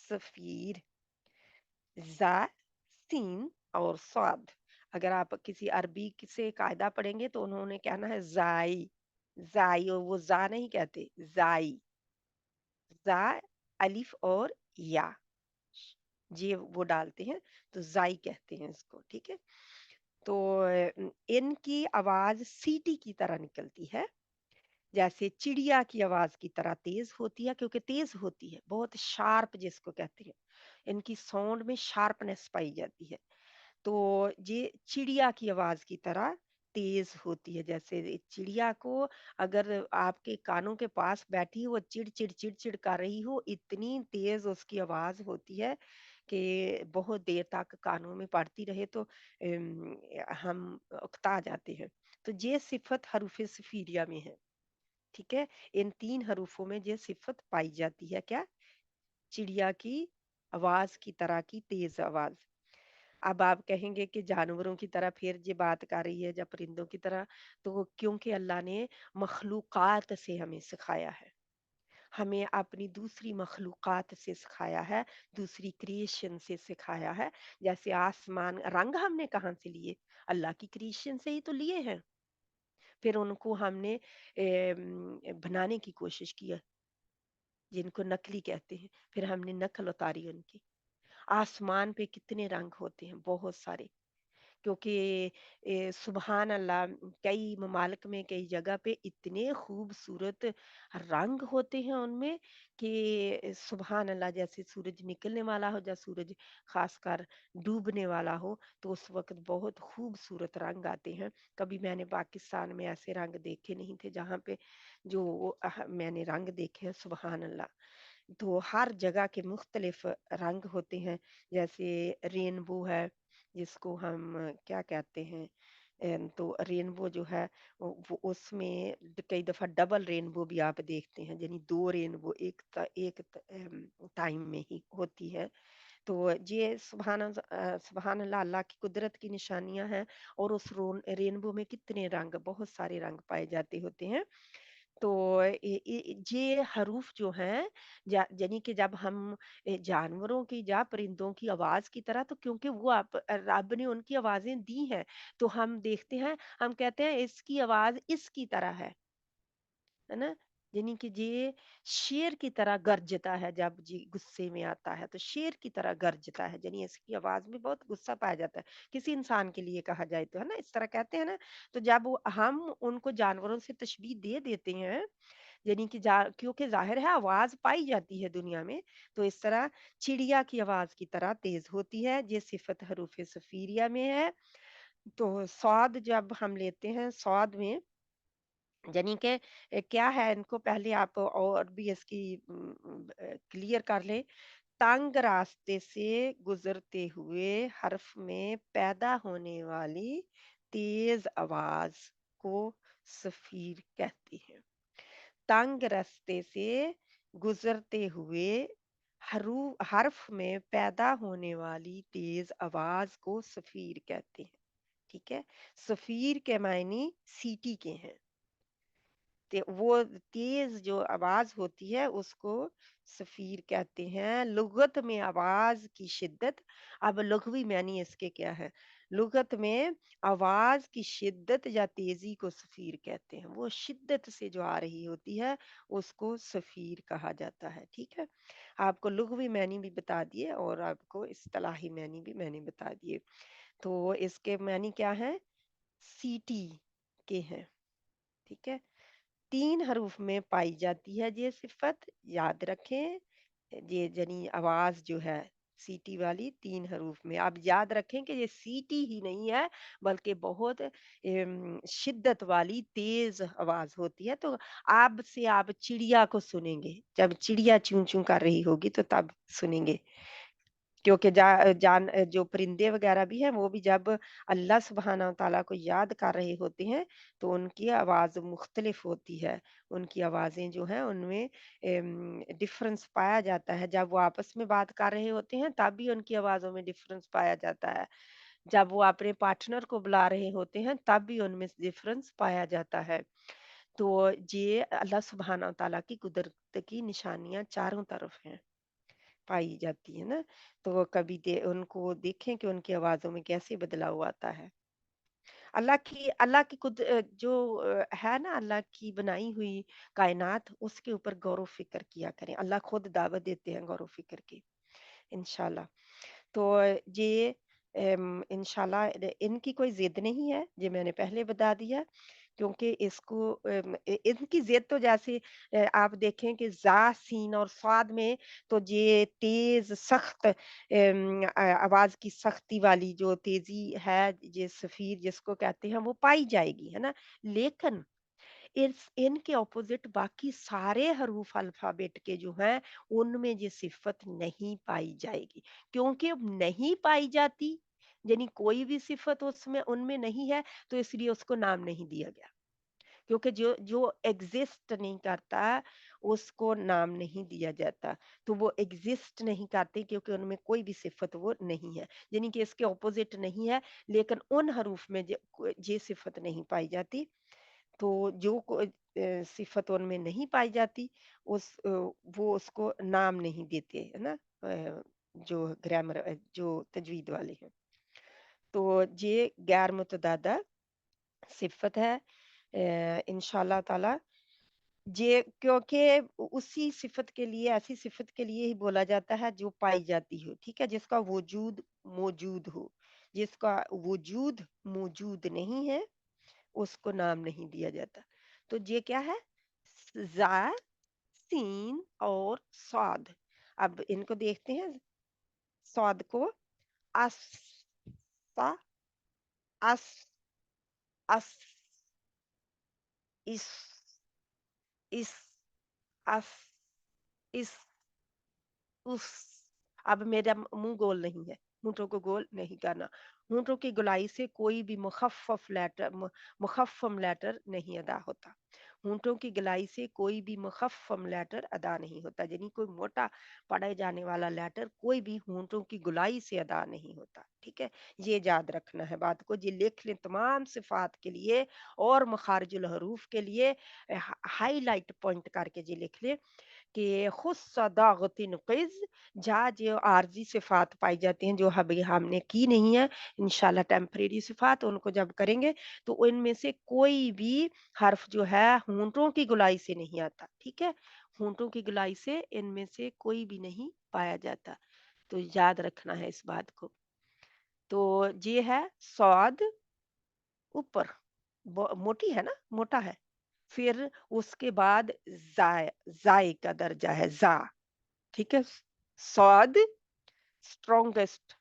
सफ़ीर। ज़ा, सीन और स्वाद। अगर आप किसी अरबी से कायदा पढ़ेंगे तो उन्होंने कहना है ज़ाई, ज़ाई और वो ज़ा नहीं कहते, ज़ाई। ज़ा, अलिफ और या, ये वो डालते हैं, तो ज़ाई कहते हैं इसको, ठीक है? तो इनकी आवाज़ सीटी की तरह निकलती है, जैसे चिड़िया की आवाज़ की तरह तेज़ होती है क्योंकि तेज़ होती है, बहुत शार्प जिसको कहते हैं। इनकी साउंड में शार्पनेस पाई जाती है। तो ये चिड़िया की आवाज़ की तरह तेज़ होती है। जैसे चिड़िया को अगर आपके कानों के पास बैठी हो, वो चिड़-चिड़, चिड़-चिड़ कर रही हो, इतनी तेज़ उसकी आवाज़ होती है कि बहुत देर तक कानों में पड़ती रहे तो हम उकता जाते हैं। तो ये सिफ़त हरूफ़े सफ़ीरिया में है, ठीक है? इन 3 हरूफ़ों में ये सिफ़त पाई जाती है क्या? चिड़िया की आवाज़ की तरह की तेज़ आवाज़। अब आप कहेंगे कि जानवरों की तरह फिर ये बात कर रही है या परिंदों की तरह, तो क्योंकि अल्लाह ने मखलूक़ात से हमें सिखाया है। हमें अपनी दूसरी मखलूक़ात से सिखाया है, दूसरी क्रिएशन से सिखाया है। जैसे आसमान रंग हमने कहाँ से लिए? अल्लाह की क्रिएशन से ही तो लिए हैं। फिर उनको हमने बनाने की कोशिश की है, जिनको नकली कहते हैं। फिर हमने नकल उतारी उनकी। आसमान पे कितने रंग होते हैं, बहुत सारे। क्योंकि सुबहान अल्लाह कई ममालिक में कई जगह पे इतने खूबसूरत रंग होते हैं उनमें कि सुबहान अल्लाह जैसे सूरज निकलने वाला हो या सूरज खासकर डूबने वाला हो तो उस वक्त बहुत खूबसूरत रंग आते हैं। कभी मैंने पाकिस्तान में ऐसे रंग देखे नहीं थे जहाँ पे जो मैंने रंग देखे हैं सुबहान अल्लाह। तो हर जगह के मुख्तलिफ रंग होते हैं, जैसे रेनबो है जिसको हम क्या कहते हैं, तो रेनबो जो है वो उसमें कई दफ़ा डबल रेनबो भी आप देखते हैं, यानी 2 रेनबो एक टाइम में ही होती है। तो ये सुभान अल्लाह, अल्लाह की कुदरत की निशानियाँ हैं। और उस रेनबो में कितने रंग, बहुत सारे रंग पाए जाते होते हैं। तो ये हरूफ जो हैं, यानी कि जब हम जानवरों की या परिंदों की आवाज़ की तरह, तो क्योंकि वो रब ने उनकी आवाज़ें दी हैं, तो हम देखते हैं, हम कहते हैं इसकी आवाज़ इसकी तरह है ना? यानी कि ये शेर की तरह गरजता है, जब जी गुस्से में आता है तो शेर की तरह गरजता है, यानी इसकी आवाज में बहुत गुस्सा पाया जाता है। किसी इंसान के लिए कहा जाए तो, है ना, इस तरह कहते हैं ना। तो जब हम उनको जानवरों से तशबीह दे देते हैं, यानी कि क्योंकि जाहिर है आवाज पाई जाती है दुनिया में, तो इस तरह चिड़िया की आवाज की तरह तेज होती है। ये सिफत हरूफ सफीरिया में है। तो स्वाद जब हम लेते हैं, स्वाद में यानी कि क्या है, इनको पहले आप और भी इसकी क्लियर कर लें। तंग रास्ते से गुजरते हुए हर्फ में पैदा होने वाली तेज आवाज को सफीर कहते हैं। तंग रास्ते से गुजरते हुए हर्फ में पैदा होने वाली तेज आवाज को सफीर कहते हैं। ठीक है। सफीर के मायने सीटी के हैं। वो तेज जो आवाज होती है उसको सफीर कहते हैं। लुगत में आवाज की शिद्दत, अब लुग़वी मानी इसके क्या है? लुगत में आवाज की शिद्दत या तेजी को सफीर कहते हैं। वो शिद्दत से जो आ रही होती है उसको सफीर कहा जाता है। ठीक है। आपको लुग़वी मानी भी बता दिए और आपको इस्तिलाही मानी भी मैंने बता दिए। तो इसके मानी क्या है? सीटी के हैं। ठीक है। 3 हरूफ में पाई जाती है ये सिफ़त, याद रखें। ये यानी आवाज़ जो है सीटी वाली 3 हरूफ में। आप याद रखें कि ये सीटी ही नहीं है, बल्कि बहुत शिद्दत वाली तेज़ आवाज़ होती है। तो अब से आप चिड़िया को सुनेंगे, जब चिड़िया चूँ-चूँ कर रही होगी तो तब सुनेंगे। क्योंकि जो परिंदे वगैरह भी हैं, वो भी जब अल्लाह सुब्हानहू व तआला को याद कर रहे होते हैं, तो उनकी आवाज़ मुख्तलिफ होती है। उनकी आवाज़ें जो हैं, उनमें डिफ़रेंस पाया जाता है। जब वो आपस में बात कर रहे होते हैं, तब भी उनकी आवाज़ों में डिफ़रेंस पाया जाता है। जब वो अपने पार्टनर को बुला रहे होते हैं, तब भी उनमें डिफ़रेंस पाया जाता है। तो ये अल्लाह सुब्हानहू व तआला की कुदरत की निशानियाँ चारों तरफ हैं। पाई जाती है ना। तो कभी उनको देखें कि उनकी आवाज़ों में कैसे बदलाव आता है। अल्लाह की जो है ना, अल्लाह की बनाई हुई कायनात, उसके ऊपर गौर व फ़िक्र किया करें। अल्लाह खुद दावत देते हैं गौर व फ़िक्र की, इंशाअल्लाह। तो ये इंशाल्लाह इनकी कोई ज़िद नहीं है, ये मैंने पहले बता दिया। क्योंकि इसको इनकी ज़िद तो जैसे आप देखें कि ज़ा, सीन और स्वाद में, तो ये तेज़ सख्त आवाज़ की सख्ती वाली जो तेज़ी है, ये सफ़ीर जिसको कहते हैं, वो पाई जाएगी, है ना? लेकिन इनके ऑपोजिट बाकी सारे हरूफ अल्फाबेट के जो हैं, उनमें ये सिफ़त नहीं पाई जाएगी। क्योंकि अब नहीं पाई जाती, यानी कोई भी सिफ़त उसमें उनमें नहीं है, तो इसलिए उसको नाम नहीं दिया गया। क्योंकि जो जो एग्ज़िस्ट नहीं करता, उसको नाम नहीं दिया जाता। तो वो एग्ज़िस्ट नहीं करते क्योंकि उनमें कोई भी सिफ़त वो नहीं है। यानी कि इसके ऑपोजिट नहीं है, लेकिन उन हरूफ में ये सिफ़त नहीं पाई जाती। तो सिफ़त उनमें नहीं पाई जाती, वो उसको नाम नहीं देते, है ना? जो जो तजवीद वाले हैं। तो ये गैर मुतदादा सिफ़त है इंशाअल्लाह ताला। ये क्योंकि उसी सिफ़त के लिए, ऐसी सिफ़त के लिए ही बोला जाता है जो पाई जाती हो, ठीक है? जिसका वजूद मौजूद हो। जिसका वजूद मौजूद नहीं है, उसको नाम नहीं दिया जाता। तो ये क्या है? ज़ा, सीन और स्वाद। अब इनको देखते हैं, स्वाद को अस, सा, अस, अस, इस, इस, अस, इस, उस। अब मेरा मुंह गोल नहीं है, होंठों को गोल नहीं करना। होंठों की गोलाई से कोई भी मुखफ़्फ़म लेटर नहीं अदा होता। होंठों की गोलाई से कोई भी मुखफ़्फ़म लेटर अदा नहीं होता, यानी कोई मोटा पढ़े जाने वाला लेटर कोई भी होंठों की गोलाई से अदा नहीं होता। ठीक है, ये याद रखना है बात को। ये लिख लें तमाम सिफात के लिए और मखारिजुल हरूफ के लिए, हाईलाइट पॉइंट करके ये लिख लें कि खुस्सदागतिन क़िज़, जहाँ जो आर्जी सिफ़ात पाई जाती हैं जो अभी हमने की नहीं है, इंशाल्लाह टेम्परेरी सिफ़ात उनको जब करेंगे तो उनमें से कोई भी हर्फ जो है होंठों की गोलाई से नहीं आता, ठीक है? होंठों की गोलाई से इनमें से कोई भी नहीं पाया जाता, तो याद रखना है इस बात को। तो ये है सौद ऊपर, मोटी है ना, मोटा है। फिर उसके बाद जाय, जाय का दर्जा है जा, ठीक है? सौद स्ट्रॉन्गेस्ट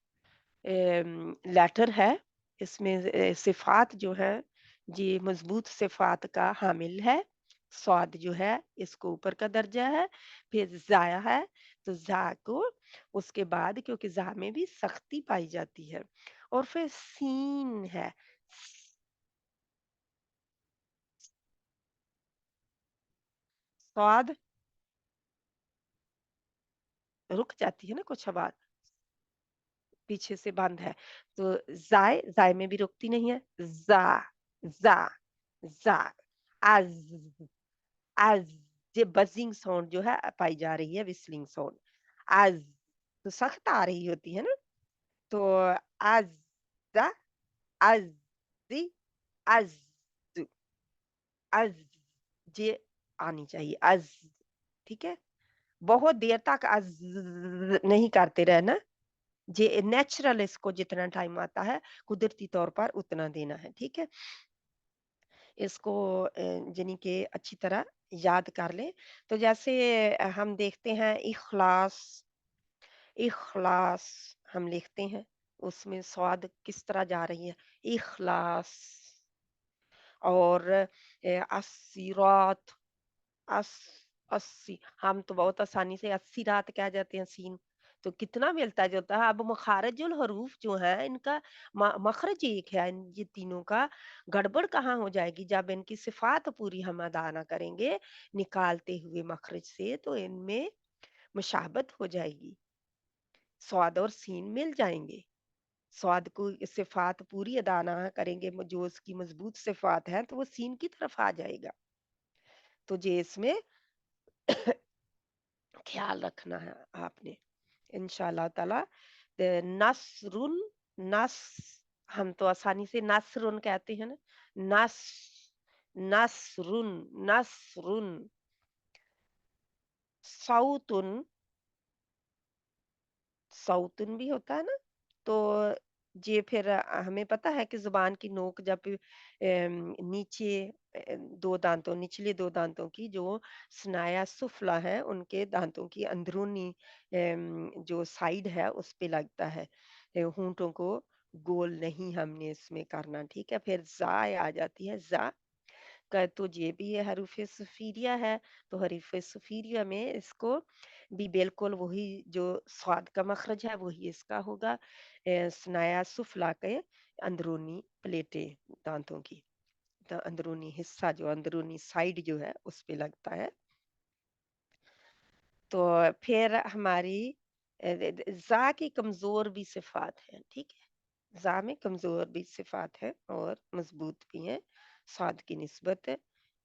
लेटर है। इसमें सिफात जो है ये मजबूत सिफात का हामिल है। स्वाद जो है इसको ऊपर का दर्जा है। फिर जाया है, तो जा को उसके बाद, क्योंकि जा में भी सख्ती पाई जाती है। और फिर सीन है, स्वाद रुक जाती है ना कुछ बार, पीछे से बंद है, तो जाय, जाय में भी रुकती नहीं है। जा, जा, जा, आज, आज, ये बजिंग साउंड जो है पाई जा रही है, विस्लिंग साउंड। आज तो सख्त आ रही होती है ना, तो आज, जा, आज, जी, आज, आज, ये आनी चाहिए आज, ठीक है? बहुत देर तक आज नहीं करते रहना, जे नेचुरल इसको जितना टाइम आता है कुदरती तौर पर उतना देना है, ठीक है? इसको यानी कि अच्छी तरह याद कर लें। तो जैसे हम देखते हैं इखलास, इखलास हम लिखते हैं, उसमें स्वाद किस तरह जा रही है, इखलास। और अस्सिरात, अस, अस्सी, हम तो बहुत आसानी से अस्सी रात कह जाते हैं सीन, तो कितना मिलता जुलता है। अब मखारजुल हरूफ जो है इनका मखरज एक है, ये तीनों का गड़बड़ कहाँ हो जाएगी जब इनकी सिफात पूरी हम अदा ना करेंगे निकालते हुए मखरज से, तो इनमें मुशाबत हो जाएगी, स्वाद और सीन मिल जाएंगे। स्वाद को सिफात पूरी अदा ना करेंगे, जो उसकी मजबूत सिफात है, तो वो सीन की तरफ आ जाएगा। तो ये इसमें ख्याल रखना है आपने, इंशाल्लाह ताला। नसरुन, नस, हम तो आसानी से नसरुन कहते हैं ना, नस, नसरुन, नसरुन, सौतुन, सौतुन भी होता है ना, तो ये फिर हमें पता है कि जुबान की नोक जब नीचे दो दांतों, निचले दो दांतों की जो स्नाया सुफला है उनके दांतों की अंदरूनी जो साइड है उस पे लगता है। होंठों को गोल नहीं हमने इसमें करना, ठीक है? फिर जाय आ जाती है, जा का तो ये भी है हरूफ सुफीरिया है, तो हरूफ सुफीरिया में इसको भी बिल्कुल वही जो स्वाद का मखरज है वही इसका होगा। स्नाया सुफला के अंदरूनी प्लेटें दांतों की, तो अंदरूनी हिस्सा जो अंदरूनी साइड जो है उस पे लगता है। तो फिर हमारी जा की कमजोर भी सिफात है, ठीक है? जा में कमजोर भी सिफात है और मजबूत भी है स्वाद की निस्बत।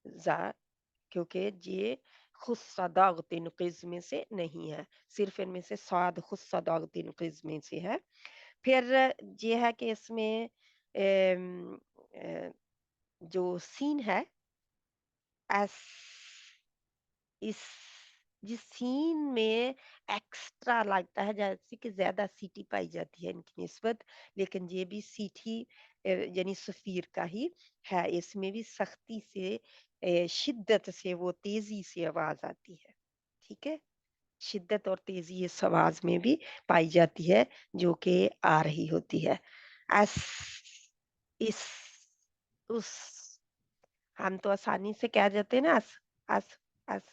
जा, क्योंकि ये खुस्सदागतिन क़िज़्म में से नहीं है, सिर्फ इनमें से स्वाद खुस्सदागतिन क़िज़्म में से है। फिर ये है कि इसमें जो सीन है, एस, इस, जिस सीन में एक्स्ट्रा लगता है, जैसे कि ज्यादा सीटी पाई जाती है इनकी निस्बत, लेकिन ये भी सीटी यानी सफीर का ही है, इसमें भी सख्ती से शिद्दत से वो तेजी से आवाज आती है, ठीक है? शिद्दत और तेजी इस आवाज में भी पाई जाती है जो कि आ रही होती है। एस, इस, उस, हम तो आसानी से कह जाते हैं ना अस, अस, अस,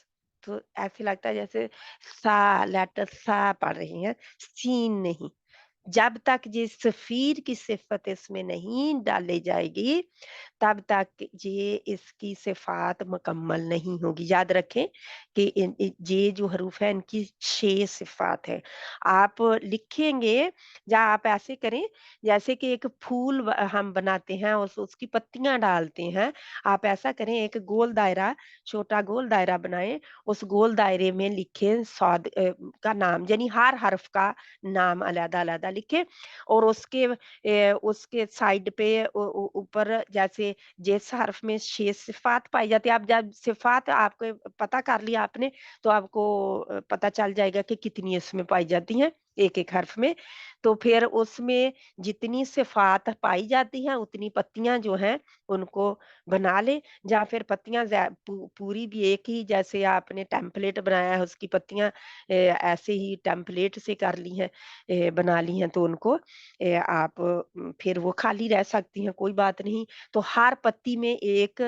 तो ऐसे लगता है जैसे सा लेटर सा पढ़ रही हैं, सीन नहीं। जब तक ये सफ़ीर की सिफ़त इसमें नहीं डाली जाएगी, तब तक ये इसकी सिफ़ात मुकम्मल नहीं होगी। याद रखें कि ये जो हरूफ है इनकी 6 सिफ़ात हैं। आप लिखेंगे या आप ऐसे करें जैसे कि एक फूल हम बनाते हैं उसकी पत्तियाँ डालते हैं। आप ऐसा करें एक गोल दायरा, छोटा गोल दायरा बनाएँ, उस गोल दायरे में लिखें का नाम यानी हर हर्फ का नाम अलग-अलग लिखें और उसके साइड पे ऊपर जैसे जिस हर्फ में 6 सिफ़ात पाई जाती है, आप जब सिफ़ात आपको पता कर लिया आपने, तो आपको पता चल जाएगा कि कितनी इसमें पाई जाती हैं, एक-एक हर्फ में। तो फिर उसमें जितनी सिफ़ात पाई जाती हैं, उतनी पत्तियाँ जो हैं, उनको बना लें या फिर पत्तियाँ पूरी भी एक ही जैसे आपने टेम्पलेट बनाया है, उसकी पत्तियाँ ऐसे ही टेम्पलेट से कर ली हैं बना ली हैं, तो उनको आप फिर वो खाली रह सकती हैं, कोई बात नहीं। तो हर पत्ती में एक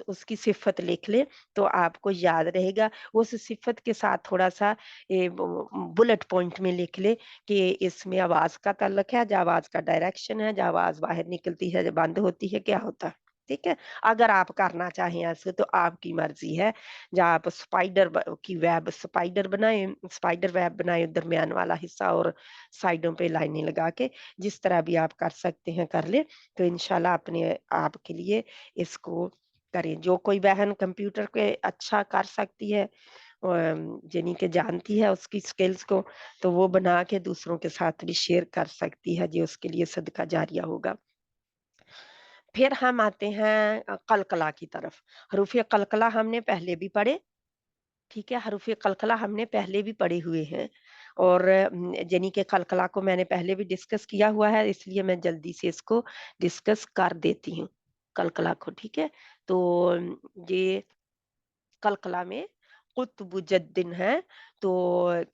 उसकी सिफ़त लिख लें, तो आपको याद रहेगा। उस सिफ़त के साथ थोड़ा-सा बुलेट पॉइंट में लिख लें कि इसमें आवाज़ का तल्लक है, जो आवाज़ का डायरेक्शन है, जो आवाज़ बाहर निकलती है, जो बंद होती है, क्या होता है। ठीक है? अगर आप करना चाहें ऐसे तो आपकी मर्ज़ी है। या आप स्पाइडर बनाएँ, स्पाइडर वेब बनाएँ दरमियान वाला हिस्सा और साइडों पे लाइनें लगा के, जिस तरह भी आप कर सकते हैं कर लें, तो इंशाल्लाह अपने आप के लिए इसको करें। जो कोई बहन कंप्यूटर पे अच्छा कर सकती है यानी कि जानती है उसकी स्किल्स को, तो वो बना के दूसरों के साथ भी शेयर कर सकती है, जो उसके लिए सदका जारिया होगा। फिर हम आते हैं कलकला की तरफ। हरूफ़ कलकला हमने पहले भी पढ़े, ठीक है? हरूफ़ कलकला हमने पहले भी पढ़े हुए हैं और यानी कि कलकला को मैंने पहले भी डिस्कस किया हुआ है, इसलिए मैं जल्दी से इसको डिस्कस कर देती हूँ, कलकला को, ठीक है? तो ये कलकला में कुतुबुज्जद्दीन है, तो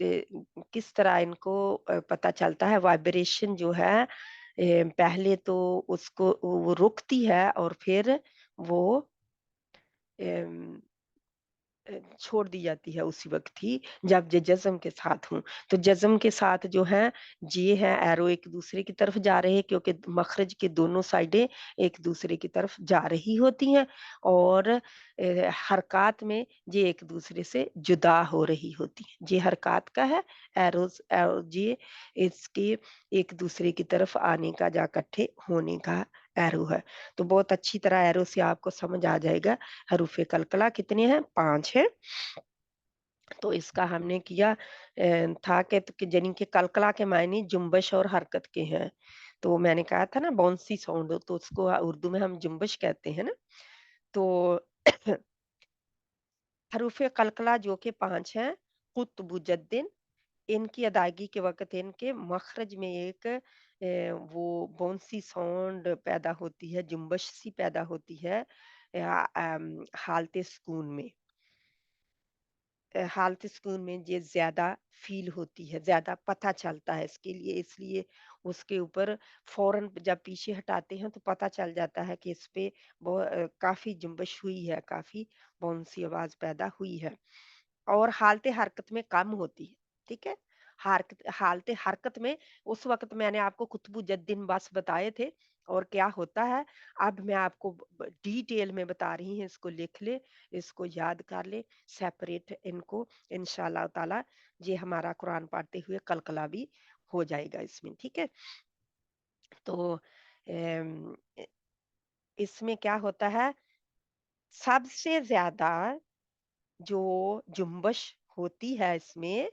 किस तरह इनको पता चलता है वाइब्रेशन जो है पहले तो उसको वो रुकती है और फिर वो अम छोड़ दी जाती है उसी वक़्त ही जब ये जज़्म के साथ हों। तो जज़्म के साथ जो है ये है एरो एक-दूसरे की तरफ जा रहे हैं क्योंकि मखरज के दोनों साइडें एक-दूसरे की तरफ जा रही होती हैं और हरकत में ये एक-दूसरे से जुदा हो रही होती हैं। ये हरकत का है ये इसके एक-दूसरे की तरफ आने का या इकट्ठे होने का एरो है। तो बहुत अच्छी तरह एरो से आपको समझ आ जाएगा हरूफ़े कलकला कितने हैं? 5 हैं। तो इसका हमने किया था कि यानी कि कलकला के मायने जुम्बश और हरकत के हैं। तो मैंने कहा था ना बाउंसी साउंड तो उसको उर्दू में हम जुम्बश कहते हैं ना। तो हरूफ़े कलकला जो कि 5 हैं, कुतुबुज्जद्दीन इनकी अदायगी के वक़्त इनके मखरज में एक वो बाउंसी साउंड पैदा होती है, जुम्बश सी पैदा होती है हालते सुकून में। हालत सुकून में ये ज़्यादा फ़ील होती है, ज़्यादा पता चलता है इसके लिए इसलिए उसके ऊपर फ़ौरन जब पीछे हटाते हैं तो पता चल जाता है कि इस पे काफ़ी जुम्बश हुई है, काफ़ी बाउंसी आवाज़ पैदा हुई है। और हालते हरकत में कम होती है, ठीक है? हालते हरकत में उस वक़्त मैंने आपको कुतुबुज्जद्दीन बस बताए थे और क्या होता है, अब मैं आपको डिटेल में बता रही हूँ, इसको लिख लें, इसको याद कर लें, सेपरेट इनको इंशाअल्लाह ताला ये हमारा कुरान पढ़ते हुए कलकला भी हो जाएगा इसमें, ठीक है? तो अम, इ इसमें क्या होता है, सबसे ज़्यादा जो जुम्बश होती है इसमें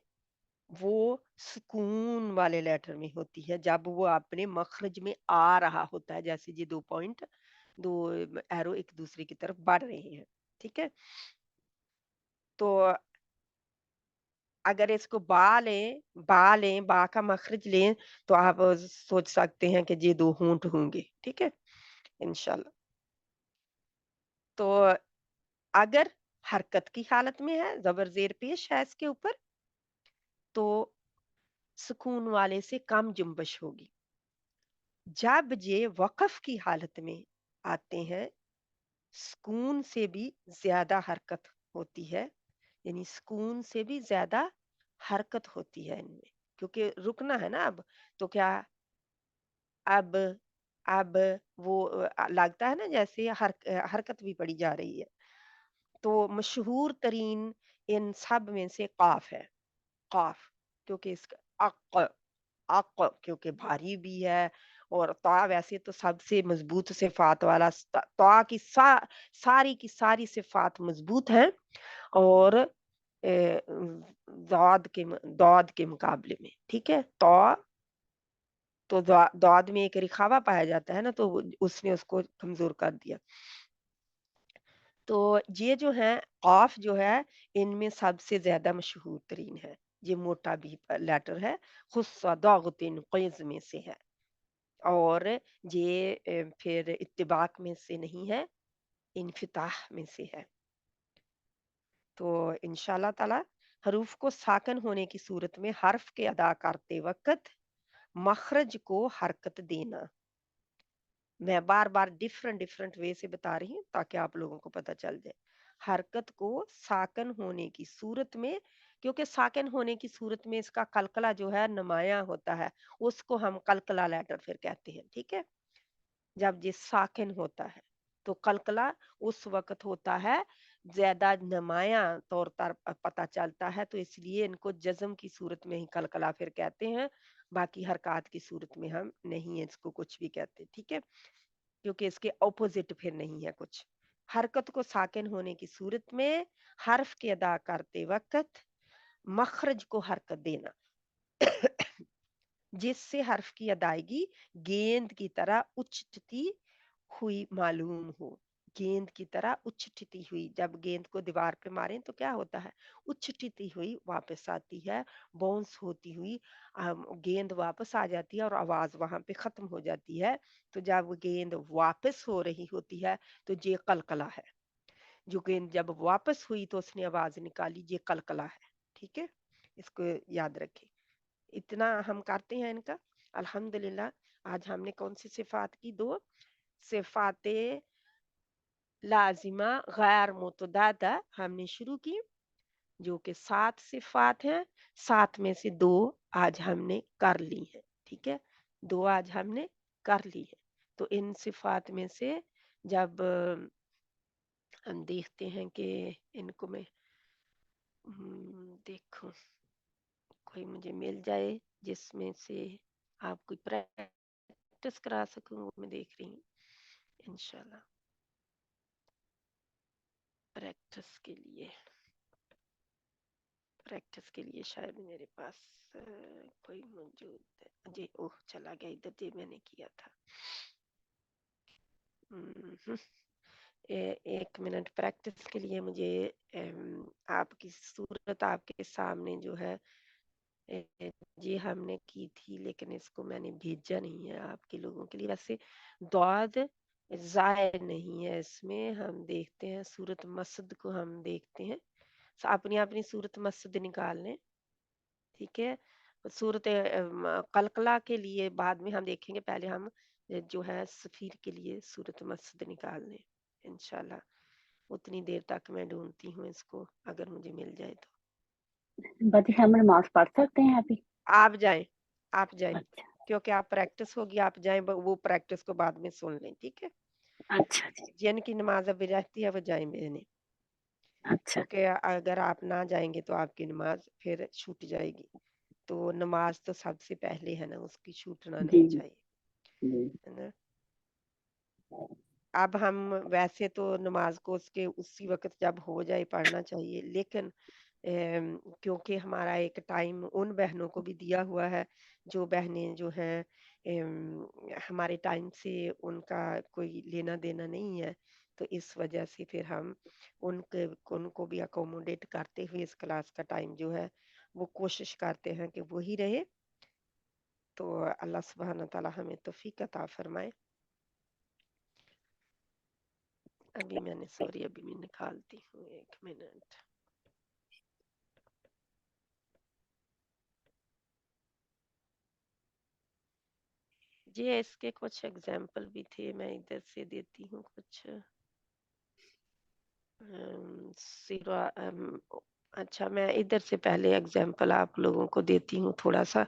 वो सुकून वाले लेटर में होती है जब वो अपने मखरज में आ रहा होता है जैसे ये 2 पॉइंट 2 एरो एक दूसरे की तरफ बढ़ रहे हैं, ठीक है? तो अगर इसको बा का मखरज लें तो आप सोच सकते हैं कि ये 2 होंठ होंगे, ठीक है? इंशाल्लाह। तो अगर हरकत की हालत में है, ज़बर ज़ेर पेश है इसके ऊपर, तो सुकून वाले से कम जुम्बश होगी। जब ये वक़्फ़ की हालत में आते हैं, सुकून से भी ज़्यादा हरकत होती है, یعنی سکون سے بھی زیادہ حرکت ہوتی ہے ان میں، کیونکہ رکنا ہے نا اب، تو کیا اب اب وہ لگتا ہے نا جیسے حرکت بھی پڑی جا رہی ہے. تو مشہور ترین ان سب میں سے قاف ہے. قاف، کیونکہ اس کا اق کیونکہ بھاری بھی ہے، اور طا ویسے تو سب سے مضبوط صفات والا طا کی ساری کی ساری صفات مضبوط ہیں، اور داد کے مقابلے میں، ٹھیک ہے. تو داد میں ایک رخاوا پایا جاتا ہے نا، تو اس نے اس کو کمزور کر دیا. تو یہ جو ہے قاف جو ہے ان میں سب سے زیادہ مشہور ترین ہے. یہ موٹا بھی لیٹر ہے، خصہ ضاغطن قیض میں سے ہے، اور یہ پھر اتباق میں سے نہیں ہے، انفتاح میں سے ہے. تو انشاءاللہ تعالی حروف کو ساکن ہونے کی صورت میں حرف کے ادا کرتے وقت مخرج کو حرکت دینا. میں بار بار ڈیفرنٹ وے سے بتا رہی ہوں تاکہ آپ لوگوں کو پتہ چل جائے. حرکت کو ساکن ہونے کی صورت میں، کیونکہ ساکن ہونے کی صورت میں اس کا قلقلہ جو ہے نمایاں ہوتا ہے، اس کو ہم قلقلہ لیٹر پھر کہتے ہیں، ٹھیک ہے. جب یہ ساکن ہوتا ہے تو قلقلہ اس وقت ہوتا ہے، زیادہ نمایاں طور پر پتہ چلتا ہے، تو اس لیے ان کو جزم کی صورت میں ہی قلقلہ پھر کہتے ہیں، باقی حرکات کی صورت میں ہم نہیں اس کو کچھ بھی کہتے، ٹھیک ہے، کیونکہ اس کے اپوزٹ پھر نہیں ہے کچھ. حرکت کو ساکن ہونے کی صورت میں حرف کے ادا کرتے وقت مخرج کو حرکت دینا، جس سے حرف کی ادائیگی گیند کی طرح اچھتی ہوئی معلوم ہو. گیند کی طرح اچھتی ہوئی، جب گیند کو دیوار پہ ماریں تو کیا ہوتا ہے، اچھتی ہوئی واپس آتی ہے، باؤنس ہوتی ہوئی گیند واپس آ جاتی ہے، اور آواز وہاں پہ ختم ہو جاتی ہے. تو جب وہ گیند واپس ہو رہی ہوتی ہے تو یہ قلقلہ ہے. جو گیند جب واپس ہوئی تو اس نے آواز نکالی، یہ قلقلہ ہے، ٹھیک ہے. اس کو یاد رکھیں. اتنا ہم کرتے ہیں ان کا. الحمدللہ آج ہم نے کون سی صفات کی؟ 2 صفات لازمہ غیر متعددہ ہم نے شروع کی، جو کہ 7 صفات ہیں. 7 میں سے 2 آج ہم نے کر لی ہیں، ٹھیک ہے. 2 آج ہم نے کر لی ہے. تو ان صفات میں سے جب ہم دیکھتے ہیں کہ ان کو میں دیکھوں کوئی مجھے مل جائے جس میں سے آپ کوئی پریکٹس کرا سکوں، وہ میں دیکھ رہی ہوں. انشاءاللہ پریکٹس کے لیے شاید میرے پاس کوئی موجود ہے. جی اوہ چلا گیا ادھر، جی میں نے کیا تھا. ایک منٹ پریکٹس کے لیے مجھے آپ کی صورت آپ کے سامنے جو ہے جی ہم نے کی تھی، لیکن اس کو میں نے بھیجا نہیں ہے آپ کے لوگوں کے لیے. ویسے دعد ظاہر نہیں ہے اس میں. ہم دیکھتے ہیں صورت مسد کو، ہم دیکھتے ہیں اپنی اپنی صورت مسد نکال لیں، ٹھیک ہے. صورت قلقلہ کے لیے بعد میں ہم دیکھیں گے، پہلے ہم جو ہے سفیر کے لیے صورت مسد نکال لیں انشاءاللہ. اتنی دیر تک میں ڈھونڈتی ہوں اس کو، اگر مجھے مل جائے تو.
باجی ہم نماز پڑھ سکتے ہیں ابھی؟
آپ جائیں
اچھا
کیونکہ آپ پریکٹس ہوگی، آپ جائیں، وہ پریکٹس کو بعد میں سن لیں، ٹھیک ہے.
اچھا جی.
جن کی نماز ابھی رہتی ہے وہ جائیں بہنیں،
اچھا
کیونکہ اگر آپ نہ جائیں گے تو آپ کی نماز پھر چھوٹ جائے گی. تو نماز تو سب سے پہلے ہے نا، اس کی چھوٹنا
جی
نہیں چاہیے،
جی.
ہے نا. اب ہم ویسے تو نماز کو اس کے اسی وقت جب ہو جائے پڑھنا چاہیے، لیکن کیونکہ ہمارا ایک ٹائم ان بہنوں کو بھی دیا ہوا ہے جو بہنیں جو ہیں ہمارے ٹائم سے ان کا کوئی لینا دینا نہیں ہے، تو اس وجہ سے پھر ہم ان کو بھی اکوموڈیٹ کرتے ہوئے اس کلاس کا ٹائم جو ہے وہ کوشش کرتے ہیں کہ وہی رہے. تو اللہ سبحانہ تعالی ہمیں توفیق عطا فرمائے. ابھی میں نکالتی ہوں، 1 منٹ. جی اس کے کچھ ایگزامپل بھی تھے، میں ادھر سے دیتی ہوں کچھ. اچھا میں ادھر سے پہلے اگزامپل آپ لوگوں کو دیتی ہوں تھوڑا سا،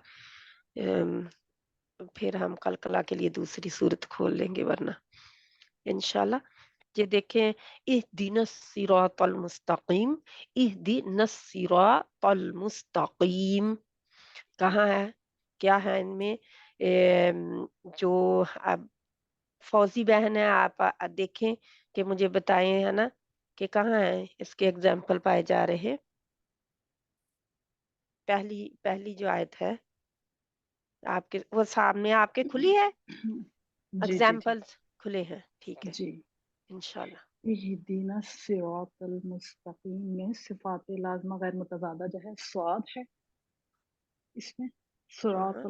پھر ہم کلکلا کے لیے دوسری صورت کھول لیں گے ورنہ انشاءاللہ. یہ دیکھیں، اہدنا الصراط المستقیم، اہدنا الصراط المستقیم کہاں ہے، کیا ہے ان میں؟ جو اب فوزی بہن ہے، آپ دیکھیں کہ مجھے بتائیں ہے نا کہ کہاں ہے اس کے ایگزامپل پائے جا رہے ہیں. پہلی جو آیت ہے آپ کے وہ سامنے آپ کے کھلی ہے،
جی جی جی
ایگزامپلز کھلے ہیں، ٹھیک ہے
جی.
انشاءاللہ.
اہدینا الصراط المستقیم میں صفات لازمہ غیر متضادہ جو ہے سواد ہے اس میں. صراط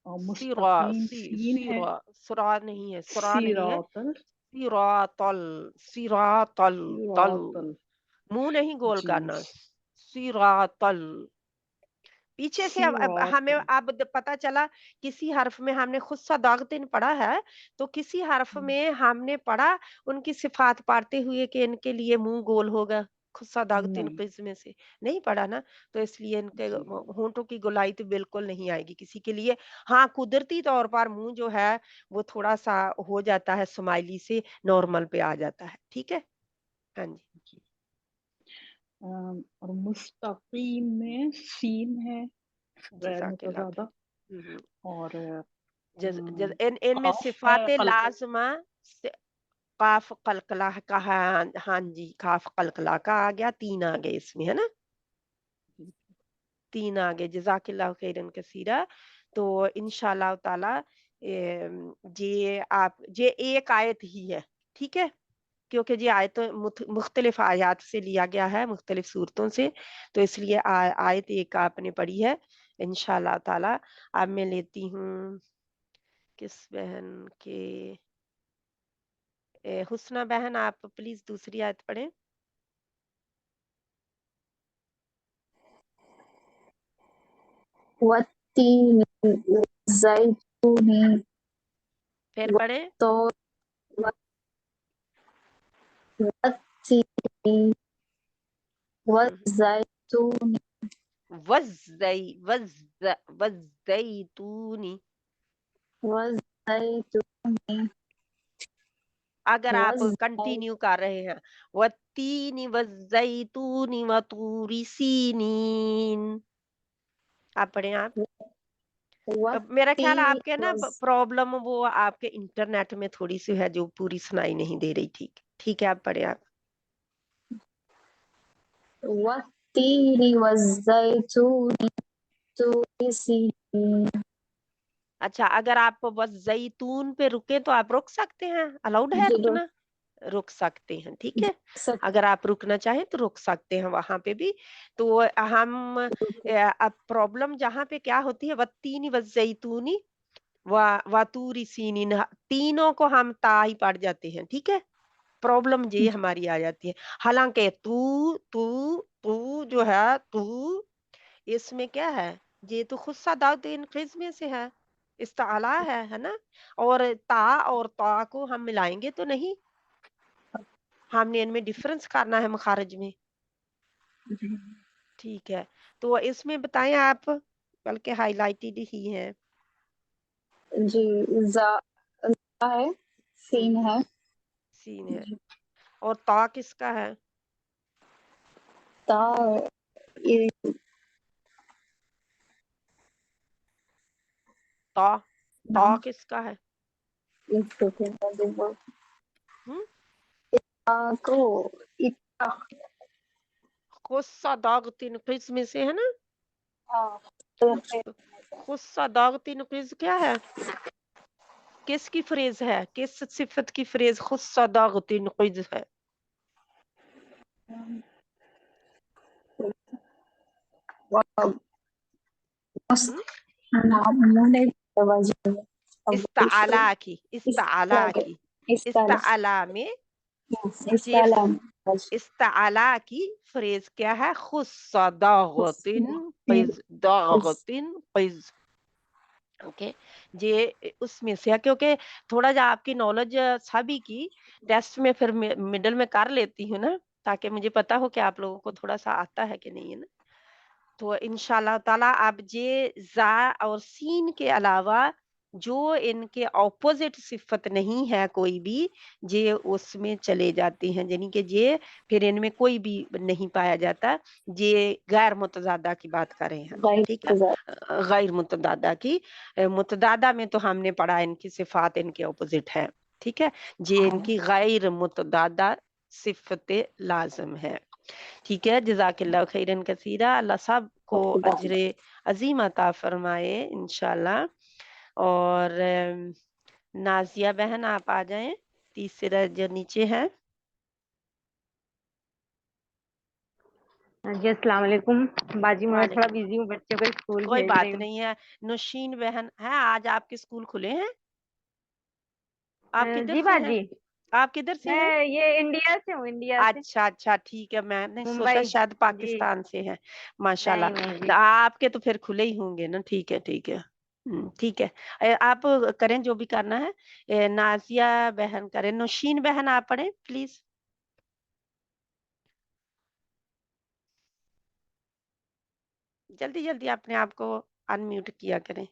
المستقیم سین ہے.
سرا نہیں ہے، سرا نہیں ہے،
صراط
سراط تل،
صراط
منہ نہیں گول
جی
کرنا، سراطل. پیچھے سے
صراط
ہمیں اب پتا چلا کسی حرف میں ہم نے خود سا داغتن پڑھا ہے، تو کسی حرف میں ہم نے پڑھا ان کی صفات پڑھتے ہوئے کہ ان کے لیے منہ گول ہوگا، خود سا داغتن
نہیں
قسم سے نہیں پڑھا نا، تو اس لیے ان کے
جی
ہونٹوں کی گولائی تو بالکل نہیں آئے گی کسی کے لیے. ہاں قدرتی طور پر منہ جو ہے وہ تھوڑا سا ہو جاتا ہے سمائلی سے نارمل پہ آ جاتا ہے، ٹھیک ہے. ہاں جی
جی. اور مستقیم میں سین ہے غیر
جزاک اللہ
متضادہ،
خیر.
اور
ان میں
قاف ہے
صفات
قلقلہ.
لازمہ قاف قلقلہ کا، ہاں جی قاف قلقلہ کا آ گیا، تین آ گئے اس میں ہے نا، تین آگے. جزاک اللہ خیرن کثیرہ. تو انشاءاللہ تعالی یہ ایک آیت ہی ہے، ٹھیک ہے، کیونکہ یہ آیت مختلف آیات سے لیا گیا ہے، مختلف صورتوں سے، تو اس لیے آیت ایک آپ نے پڑھی ہے انشاءاللہ تعالی. اب میں لیتی ہوں کس بہن کے، حسنہ بہن آپ پلیز دوسری آیت پڑھیں.
والتين والزيتون
پھر پڑھیں.
والطور والتين والزيتون
والزیتونی.
والزيتون
اگر آپ کنٹینیو کر رہے ہیں، والتین والزیتون وطور سینین، آپ پڑھیں آپ. میرا خیال
والتين
آپ کے نا پرابلم وہ آپ کے انٹرنیٹ میں تھوڑی سی ہے جو پوری سنائی نہیں دے رہی. ٹھیک ہے آپ پڑھیں آپ.
والتين والزيتون طور سينين.
اچھا اگر آپ والزیتون پہ رکے تو آپ رک سکتے ہیں، الاؤڈ ہے رکنا، رک سکتے ہیں، ٹھیک ہے. اگر آپ رکنا چاہیں تو رک سکتے ہیں وہاں پہ بھی. تو ہم اب پرابلم جہاں پہ کیا ہوتی ہے، والتین والزیتونی وطور سینین، تینوں کو ہم تا ہی پڑھ جاتے ہیں، ٹھیک ہے. پرابلم یہ ہماری آ جاتی ہے، حالانکہ تو جو ہے تو اس میں کیا ہے، یہ تو خود سا داؤدین قسم سے ہے، استعلا ہے نا، اور تا اور تا کو ہم ملائیں گے تو نہیں، ہم نے ان میں ڈفرنس کرنا ہے مخارج میں، ٹھیک ہے. تو اس میں بتائیں آپ، بلکہ ہائی لائٹڈ ہی ہے.
جی زا ہے، سین ہے.
سین ہے، اور تا کس کا ہے؟
تا یہ
تا کس کا ہے؟ ہم؟
کو
غصہ داغتن قسم سے ہے نا. غصہ داغتن قسم کیا ہے، کس کی فریز ہے، کس صفت کی فریز غصہ داغتن قسم ہے؟ ہم؟ استعلا کی، استعلا کی، استعلا میں جی استعلا کی فریز کیا ہے، خص داغتن قز، داغتن قز. اوکے یہ اس میں سے ہے، کیونکہ تھوڑا جا آپ کی نالج سبھی کی ٹیسٹ میں پھر مڈل میں کر لیتی ہوں نا، تاکہ مجھے پتا ہو کہ آپ لوگوں کو تھوڑا سا آتا ہے کہ نہیں ہے نا. تو انشاءاللہ تعالیٰ اب یہ زا اور سین کے علاوہ جو ان کے اپوزٹ صفت نہیں ہے کوئی بھی یہ اس میں چلے جاتے ہیں، یعنی کہ یہ پھر ان میں کوئی بھی نہیں پایا جاتا. یہ غیر متضادہ کی بات کر رہے ہیں،
غیر
ٹھیک ہے،
متضاد
غیر متضادہ کی. متضادہ میں تو ہم نے پڑھا ان کی صفات ان کے اپوزٹ ہے، ٹھیک ہے. یہ ان کی غیر متضادہ صفت لازم ہے، ٹھیک ہے. جزاک اللہ خیرن کثیرہ. اللہ سب کو اجر عظیم عطا فرمائے انشاءاللہ. اور نازیہ بہن آپ آ جائیں، تیسرا جو نیچے ہے.
جی السلام علیکم باجی، میں تھوڑا
وعلیکم،
بزی ہوں، بچوں کو اسکول
کوئی
بھیج رہی
بات
ہوں.
نہیں ہے. نوشین بہن ہے، آج آپ کے اسکول کھلے ہیں؟ آپ کدھر
جی
سے ہیں؟
باجی،
آپ کدھر سے ہیں؟
میں یہ انڈیا سے ہوں، انڈیا سے،
اچھا اچھا ٹھیک ہے. میں نے سوچا
ممبئی.
شاید
جی
پاکستان سے ہیں. ماشاءاللہ.
نہیں نہیں جی.
آپ کے تو پھر کھلے ہی ہوں گے نا. ٹھیک ہے ٹھیک ہے، ٹھیک ہے. آپ کریں جو بھی کرنا ہے. نازیہ بہن کریں. نوشین بہن آپ پڑھیں پلیز. جلدی جلدی اپنے آپ کو انمیوٹ کیا کریں.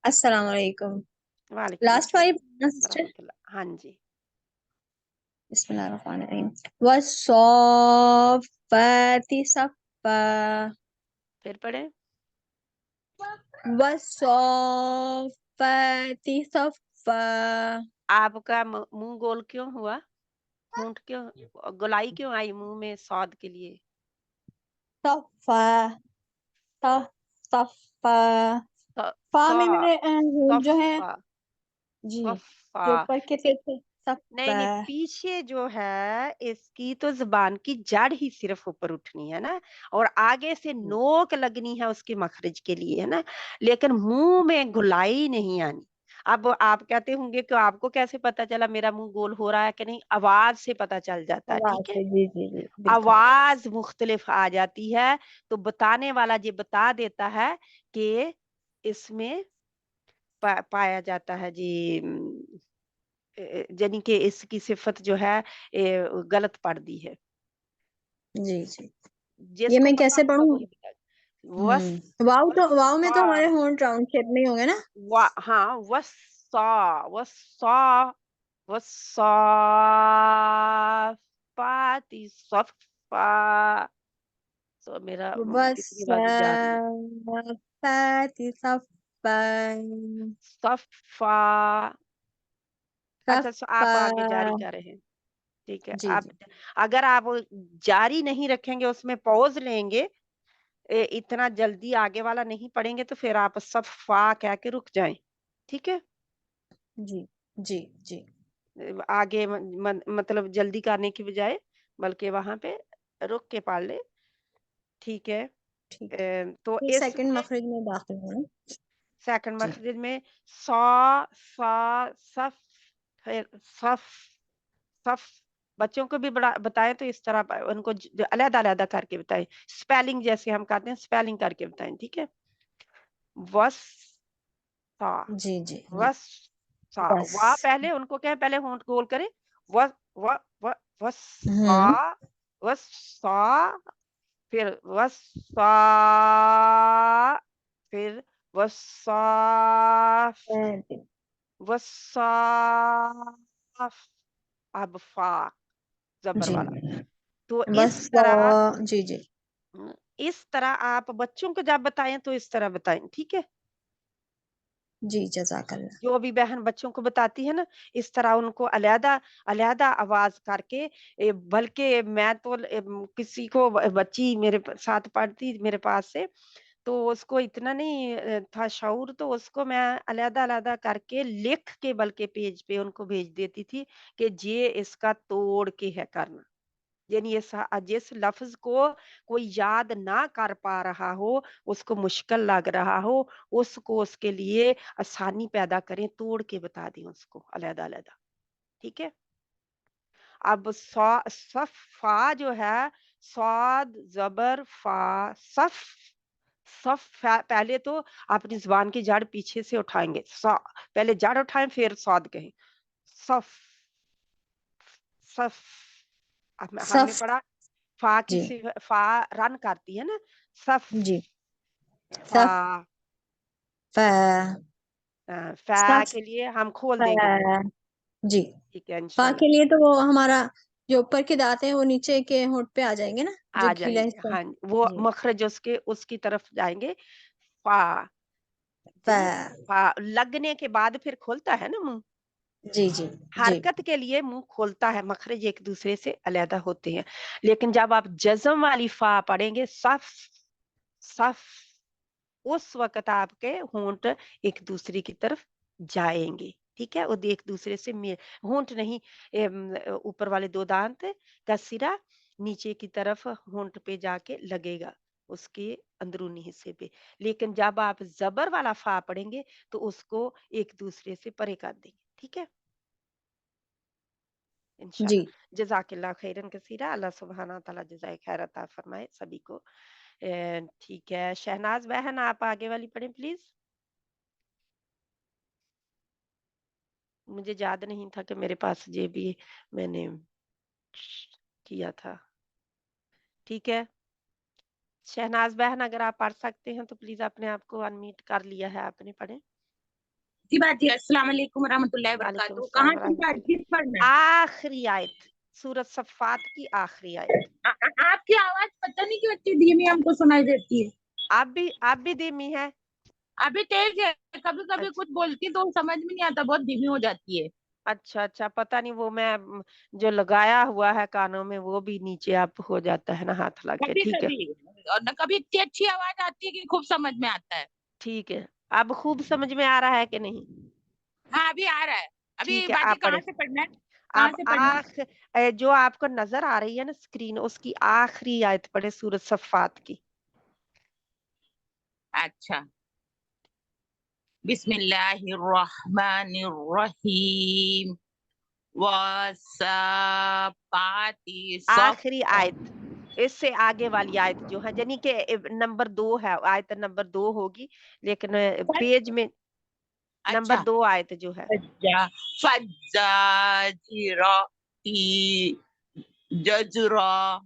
السلام علیکم.
وعلیکم
لاسٹ
السلام
فائیو سسٹر.
ورحمۃ اللہ. ہاں جی.
بسم اللہ الرحمن الرحیم. والصافات صفا.
پھر پڑھیں.
والصافات صفا.
آپ کا منہ گول کیوں ہوا؟ ہونٹ کیوں، گولائی کیوں آئی منہ میں صاد کے لیے؟
صفا صفا. فا میں میرے جو ہے
صفا
جی
صفا.
جو اوپر کے تھے
نہیں نہیں،
صفا.
پیچھے جو ہے اس کی تو زبان کی جڑ ہی صرف اوپر اٹھنی ہے نا، اور آگے سے نوک لگنی ہے اس کے مخرج کے لیے ہے نا، لیکن منہ میں گلائی نہیں آنی. اب آپ کہتے ہوں گے کہ آپ کو کیسے پتا چلا میرا منہ گول ہو رہا ہے کہ نہیں؟ آواز سے پتا چل جاتا ہے، ٹھیک ہے.
جی جی جی بالکل.
آواز مختلف آ جاتی ہے تو بتانے والا یہ بتا دیتا ہے کہ اس میں پایا جاتا ہے جی، یعنی کہ اس کی صفت جو ہے غلط پڑ دی ہے.
جی جی.
جس
یہ
کو
میں
پتا
کیسے
ہوگا
پڑھوں؟
وہی بتا. وس
واؤ میں تو ہمارے
وسا
ہونٹ راؤنڈ شیپ میں ہی ہوں گے نا.
ہاں وسا وسا وسا پاتی صفا. تو میرا تیسری بازو جا رہی ہے.
والصافات صفا.
صفا. اچھا آپ
صفا.
آگے جاری کر رہے ہیں، ٹھیک ہے.
جی
آپ
جی
اگر آپ جاری نہیں رکھیں گے، اس میں پوز لیں گے، اتنا جلدی آگے والا نہیں پڑھیں گے، تو پھر آپ صفا کہہ کے رک جائیں، ٹھیک ہے.
جی جی جی.
آگے مطلب جلدی کرنے کی بجائے بلکہ وہاں پہ رک کے پڑھ لے، ٹھیک ہے.
ٹھیک.
تو
یہ
اس
سیکنڈ
میں
مخرج میں داخل ہونا.
سیکنڈ
جی
مخرج میں سا سا صف، پھر صف صف. بچوں کو بھی بتائیں تو اس طرح ان کو علیحدہ علیحدہ کر کے بتائیں. سپیلنگ جیسے ہم کہتے ہیں سپیلنگ کر کے بتائیں، ٹھیک ہے. وس سا
جی جی جی.
وس سا.
بس.
وا پہلے ان کو کہیں پہلے ہونٹ گول کریں. و و و وسا
ہوں.
وسا، پھر وسا، پھر وصاف وصاف. اب فا زبر
جی
والا. تو
بس جی جی
اس طرح آپ بچوں کو جب بتائیں تو اس طرح بتائیں، ٹھیک ہے.
جی جزاک اللہ.
جو بھی بہن بچوں کو بتاتی ہے نا، اس طرح ان کو علیحدہ علیحدہ آواز کر کے. بلکہ میں تو کسی کو بچی میرے ساتھ پڑھتی میرے پاس سے، تو اس کو اتنا نہیں تھا شعور، تو اس کو میں علیحدہ علیحدہ کر کے لکھ کے بلکہ پیج پہ ان کو بھیج دیتی تھی کہ یہ اس کا توڑ کے ہے کرنا. یعنی جس لفظ کو کوئی یاد نہ کر پا رہا ہو، اس کو مشکل لگ رہا ہو، اس کو اس کے لیے آسانی پیدا کریں، توڑ کے بتا دیں اس کو علیحدہ علیحدہ، ٹھیک ہے. اب صفا جو ہے، صاد زبر فا صف. صف پہلے تو اپنی زبان کی جڑ پیچھے سے اٹھائیں گے. پہلے جڑ اٹھائیں پھر صاد کہیں. सफ सफ हमने
सफ
पढ़ा फा की
जी
फा रन करती है ना, सफ
जी
फा
सफ फ
फा
सफ
के लिए हम खोल
फ
देंगे,
जी।
ठीक है
फा
इंशाल्लाह
के लिए तो वो हमारा जो ऊपर के दांत हैं वो नीचे के होंठ पे आ जाएंगे ना, जो
आ
गीला
जाएंगे।
हिस्सा।
हाँ वो
जी
मखरज उसके उसकी तरफ जाएंगे, फा
फ
चलिए, फा लगने के बाद फिर खोलता है ना मुंह,
जी जी जी
हरकत के लिए मुंह खोलता है, मखरज एक दूसरे से अलग होते हैं। लेकिन जब आप जज़म वाली फा पढ़ेंगे सफ सफ, उस वक्त आपके होंठ एक दूसरे की तरफ जाएंगे, ठीक है, वो एक दूसरे से होंठ नहीं, ऊपर वाले दो दांत का सिरा नीचे की तरफ होंठ पे जाके लगेगा, उसके अंदरूनी हिस्से पे। लेकिन जब आप जबर वाला फा पढ़ेंगे तो उसको एक दूसरे से परे कर देंगे, ठीक है
जी।
इंशाल्लाह। जज़ाकिल्लाह खैरन कसीरा, अल्लाह सुब्हाना तआला जज़ाए खैर अता फरमाए सभी को। ठीक है, शहनाज बहन आप आगे वाली पढ़ें प्लीज। मुझे याद नहीं था कि मेरे पास ये भी मैंने किया था, ठीक है। शहनाज बहन अगर आप पढ़ सकते हैं तो प्लीज अपने आप को अनम्यूट कर लिया है आपने, पढ़े।
जी बात है। अस्सलाम वालेकुम रहमतुल्लाहि
वालेकुम
वबरकातुहू।
अस्सलाम
कहाँ
व
की
रहमतुल्लाह।
बातचीत पढ़ना है?
आखिरी आयत, सूरत सफ़ात की आखिरी आयत।
आपकी आवाज पता नहीं क्यों इतनी धीमी हमको सुनाई देती है।
आप भी धीमी है।
अभी तेज है, कभी कभी
अच्छा
कुछ बोलती तो समझ में नहीं आता, बहुत धीमी हो जाती है।
अच्छा अच्छा, पता नहीं वो मैं जो लगाया हुआ है कानों में वो भी नीचे आप हो जाता है ना हाथ लगे,
कभी
ठीक है
कभी, और न कभी इतनी अच्छी आवाज आती है कि खूब समझ में आता है।
ठीक है। अब खूब समझ में आ रहा है कि नहीं?
हाँ अभी आ रहा है। अभी
ठीक है
बाजी
आप
कहाँ
पढ़े।
से पढ़ना है? कहाँ
आप
से पढ़ना है?
जो आपको नजर आ रही है ना स्क्रीन, उसकी आखिरी आयत पढ़े सूरत सफ़ात की।
अच्छा, बिस्मिल्लाहिर्रहमानिर्रहीम वस्सापाती
आखिरी
सफ़ा।
आयत, इससे आगे वाली आयत जो है यानी कि नंबर 2 है, आयत नंबर 2 होगी, लेकिन पेज में नंबर
अच्छा,
2 आयत जो है।
फज्जाजिराती जजरा।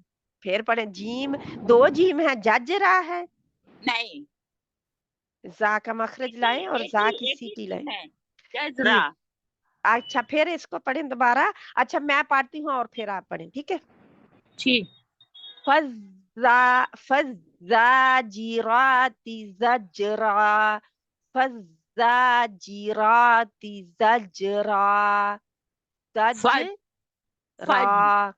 फिर पढ़े, जीम 2 जीम है, जजरा है,
नहीं,
जा का मखरज लाएं और जा की
एक ही
सीटी लाएं,
चीज है, जजरा।
ठीक। अच्छा फिर इसको पढ़ें दोबारा। अच्छा मैं पढ़ती हूँ और फिर आप पढ़ें, ठीक है।
ठीक।
फज़्ज़ाजिराती ज़जरा, फज़्ज़ाजिराती ज़जरा,
फज फज
ज़जरा।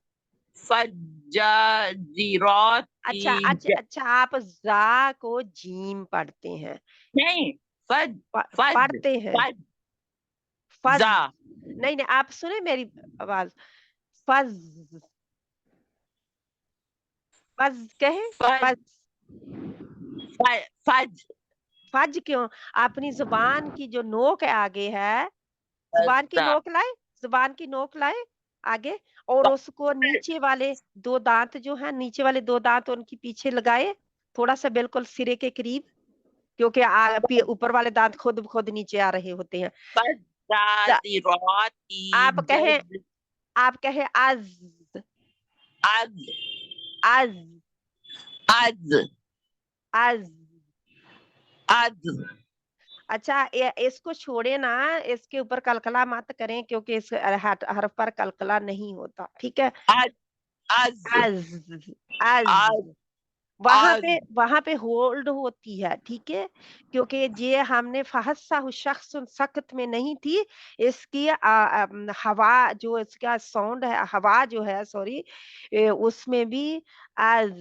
फज्जाजिराती
अच्छा अच्छा अच्छा, आप जा को जीम पढ़ते हैं,
नहीं, फज फज
पढ़ते हैं
फज
फज,
जा
नहीं नहीं आप सुने मेरी आवाज, फज फज कहे,
फज
फज
फज फज
फज क्यों, अपनी जुबान की जो नोक है आगे है, जुबान की
फज्जा।
नोक लाए, जुबान की नोक लाए आगे, और उसको नीचे वाले दो दांत जो है, नीचे वाले दो दांत उनके पीछे लगाए, थोड़ा सा बिल्कुल सिरे के करीब, क्योंकि ऊपर वाले दांत खुद खुद नीचे आ रहे होते हैं।
फज्जाजिराती
आप कहें,
जज
आप कहें अज,
अज
अज
अज
अज।
अज।
अच्छा इसको छोड़े ना, इसके ऊपर कलकला मत करें क्योंकि इस हर्फ पर कलकला नहीं होता, ठीक है।
अज अज
अज अज,
अज अज
वहां पे होल्ड होती है, ठीक है, क्योंकि ये हमने फहसा शख्स सख्त में नहीं थी, इसकी हवा जो इसका साउंड है, हवा जो है सॉरी, उसमें भी आज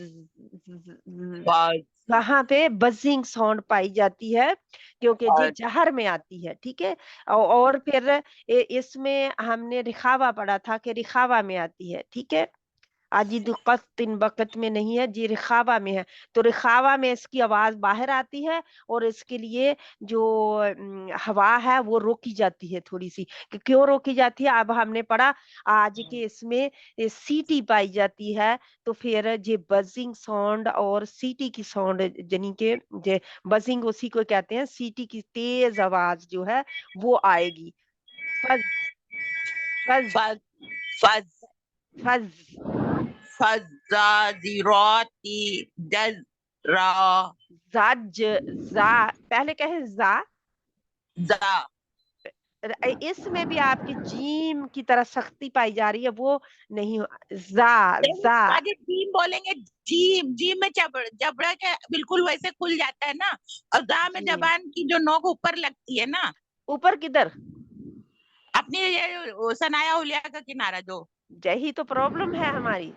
फज
वहां पे बजिंग साउंड पाई जाती है, क्योंकि ये
अज
जहर में आती है, ठीक है। और फिर इसमें हमने रिखावा पढ़ा था कि रिखावा में आती है, ठीक है। अजीदु क़स्तिन बक़त में नहीं है, जी रिखावा में है, तो रिखावा में इसकी आवाज बाहर आती है और इसके लिए जो हवा है वो रोकी जाती है थोड़ी सी, कि क्यों रोकी जाती है अब हमने पढ़ा आज के इसमें सीटी पाई जाती है, तो फिर ये बजिंग साउंड और सीटी की साउंड यानी कि जे बजिंग उसी को कहते हैं, सीटी की तेज आवाज जो है वो आएगी। فز
فز
فز
فزازرات جزرا
زج زا پہلے کہیں زا
زا
اس میں بھی آپ کی جیم کی طرح سختی پائی جا رہی ہے، وہ نہیں زا زا
باجی جیم بولیں گے، جیم جیم میں جبڑا کے بالکل ویسے کھل جاتا ہے نا، اور زا میں
جی
زبان کی جو نوک اوپر لگتی ہے نا،
اوپر کدھر؟
اپنی یہ ثنایا اولیا کا کنارہ جو
یہی تو پرابلم ہے ہماری،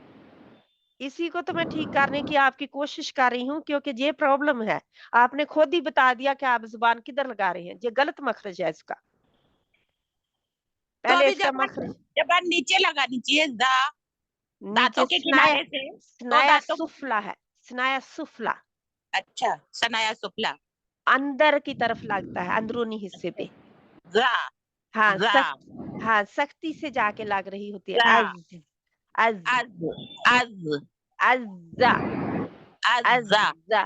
اسی کو تو میں ٹھیک کرنے کی آپ کی کوشش کر رہی ہوں، کیونکہ یہ پرابلم ہے، آپ نے خود ہی بتا دیا کہ آپ زبان کدھر لگا رہے ہیں، یہ غلط مخرج ہے اس کا،
تو
پہلے
ابھی
اس کا مخرج
زبان نیچے لگانی چاہیے، زا
نیچے
دانتوں کے کنارے سے، تو
سنایا
دانتوں
سفلا ہے، سنایا سفلا
اچھا ثنایا سفلا
اندر کی طرف لگتا ہے، اندرونی حصے پہ،
زا
ہاں
زا
سخت، ہاں سختی سے جا کے لگ رہی ہوتی ہے،
زا
از از
از از
ازا
ازا
ازا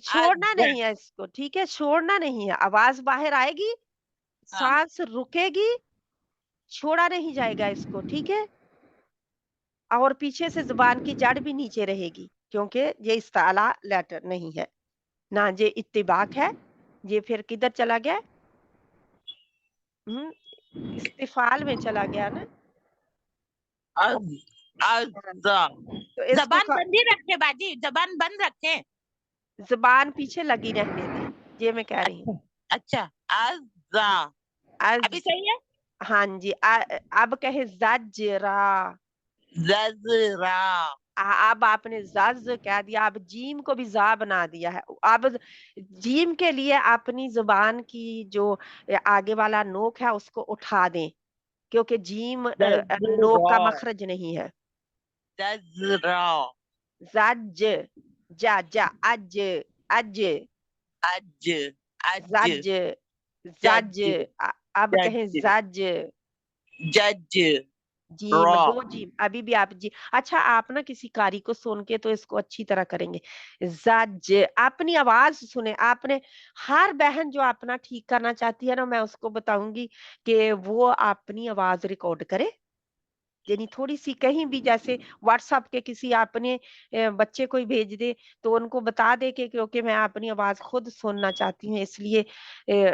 چھوڑنا
ازا
نہیں ہے اس کو، ٹھیک ہے، چھوڑنا نہیں ہے، آواز باہر آئے گی،
ہاں
سانس رکے گی، چھوڑا نہیں جائے گا اس کو، ٹھیک ہے، اور پیچھے سے زبان کی جڑ بھی نیچے رہے گی، کیونکہ یہ استعلا لیٹر نہیں ہے، نہ یہ اتباق ہے، یہ پھر کدھر چلا گیا، استفال میں چلا گیا نا،
از ازا
تو اس
زبان
کو
بند ہی رکھے باجی، زبان بند رکھے،
زبان پیچھے لگی رہنے دیں، یہ میں کہہ رہی ہوں،
اچھا ازا
از
ابھی صحیح ہے،
ہاں جی اب کہے زجرا،
ززرا
اب آپ نے زز کہہ دیا، اب جیم کو بھی زا بنا دیا ہے، اب جیم کے لیے اپنی زبان کی جو آگے والا نوک ہے اس کو اٹھا دیں، کیونکہ جیم نوک کا
ززرا
مخرج نہیں ہے،
ززرا
زج جا جا اج اج
اج اج
زج زج
جج
اب کہیں
جج
زج
جج
جیم
را
دو جیم، ابھی بھی آپ جی اچھا، آپ نا کسی قاری کو سن کے تو اس کو اچھی طرح کریں گے، زج اپنی آواز سنیں، آپ نے ہر بہن جو اپنا ٹھیک کرنا چاہتی ہے نا، میں اس کو بتاؤں گی کہ وہ اپنی آواز ریکارڈ کرے، یعنی تھوڑی سی کہیں بھی جیسے واٹس ایپ کے کسی اپنے بچے کو ہی بھیج دے تو ان کو بتا دے کہ کیونکہ میں اپنی آواز خود سننا چاہتی ہوں، اس لیے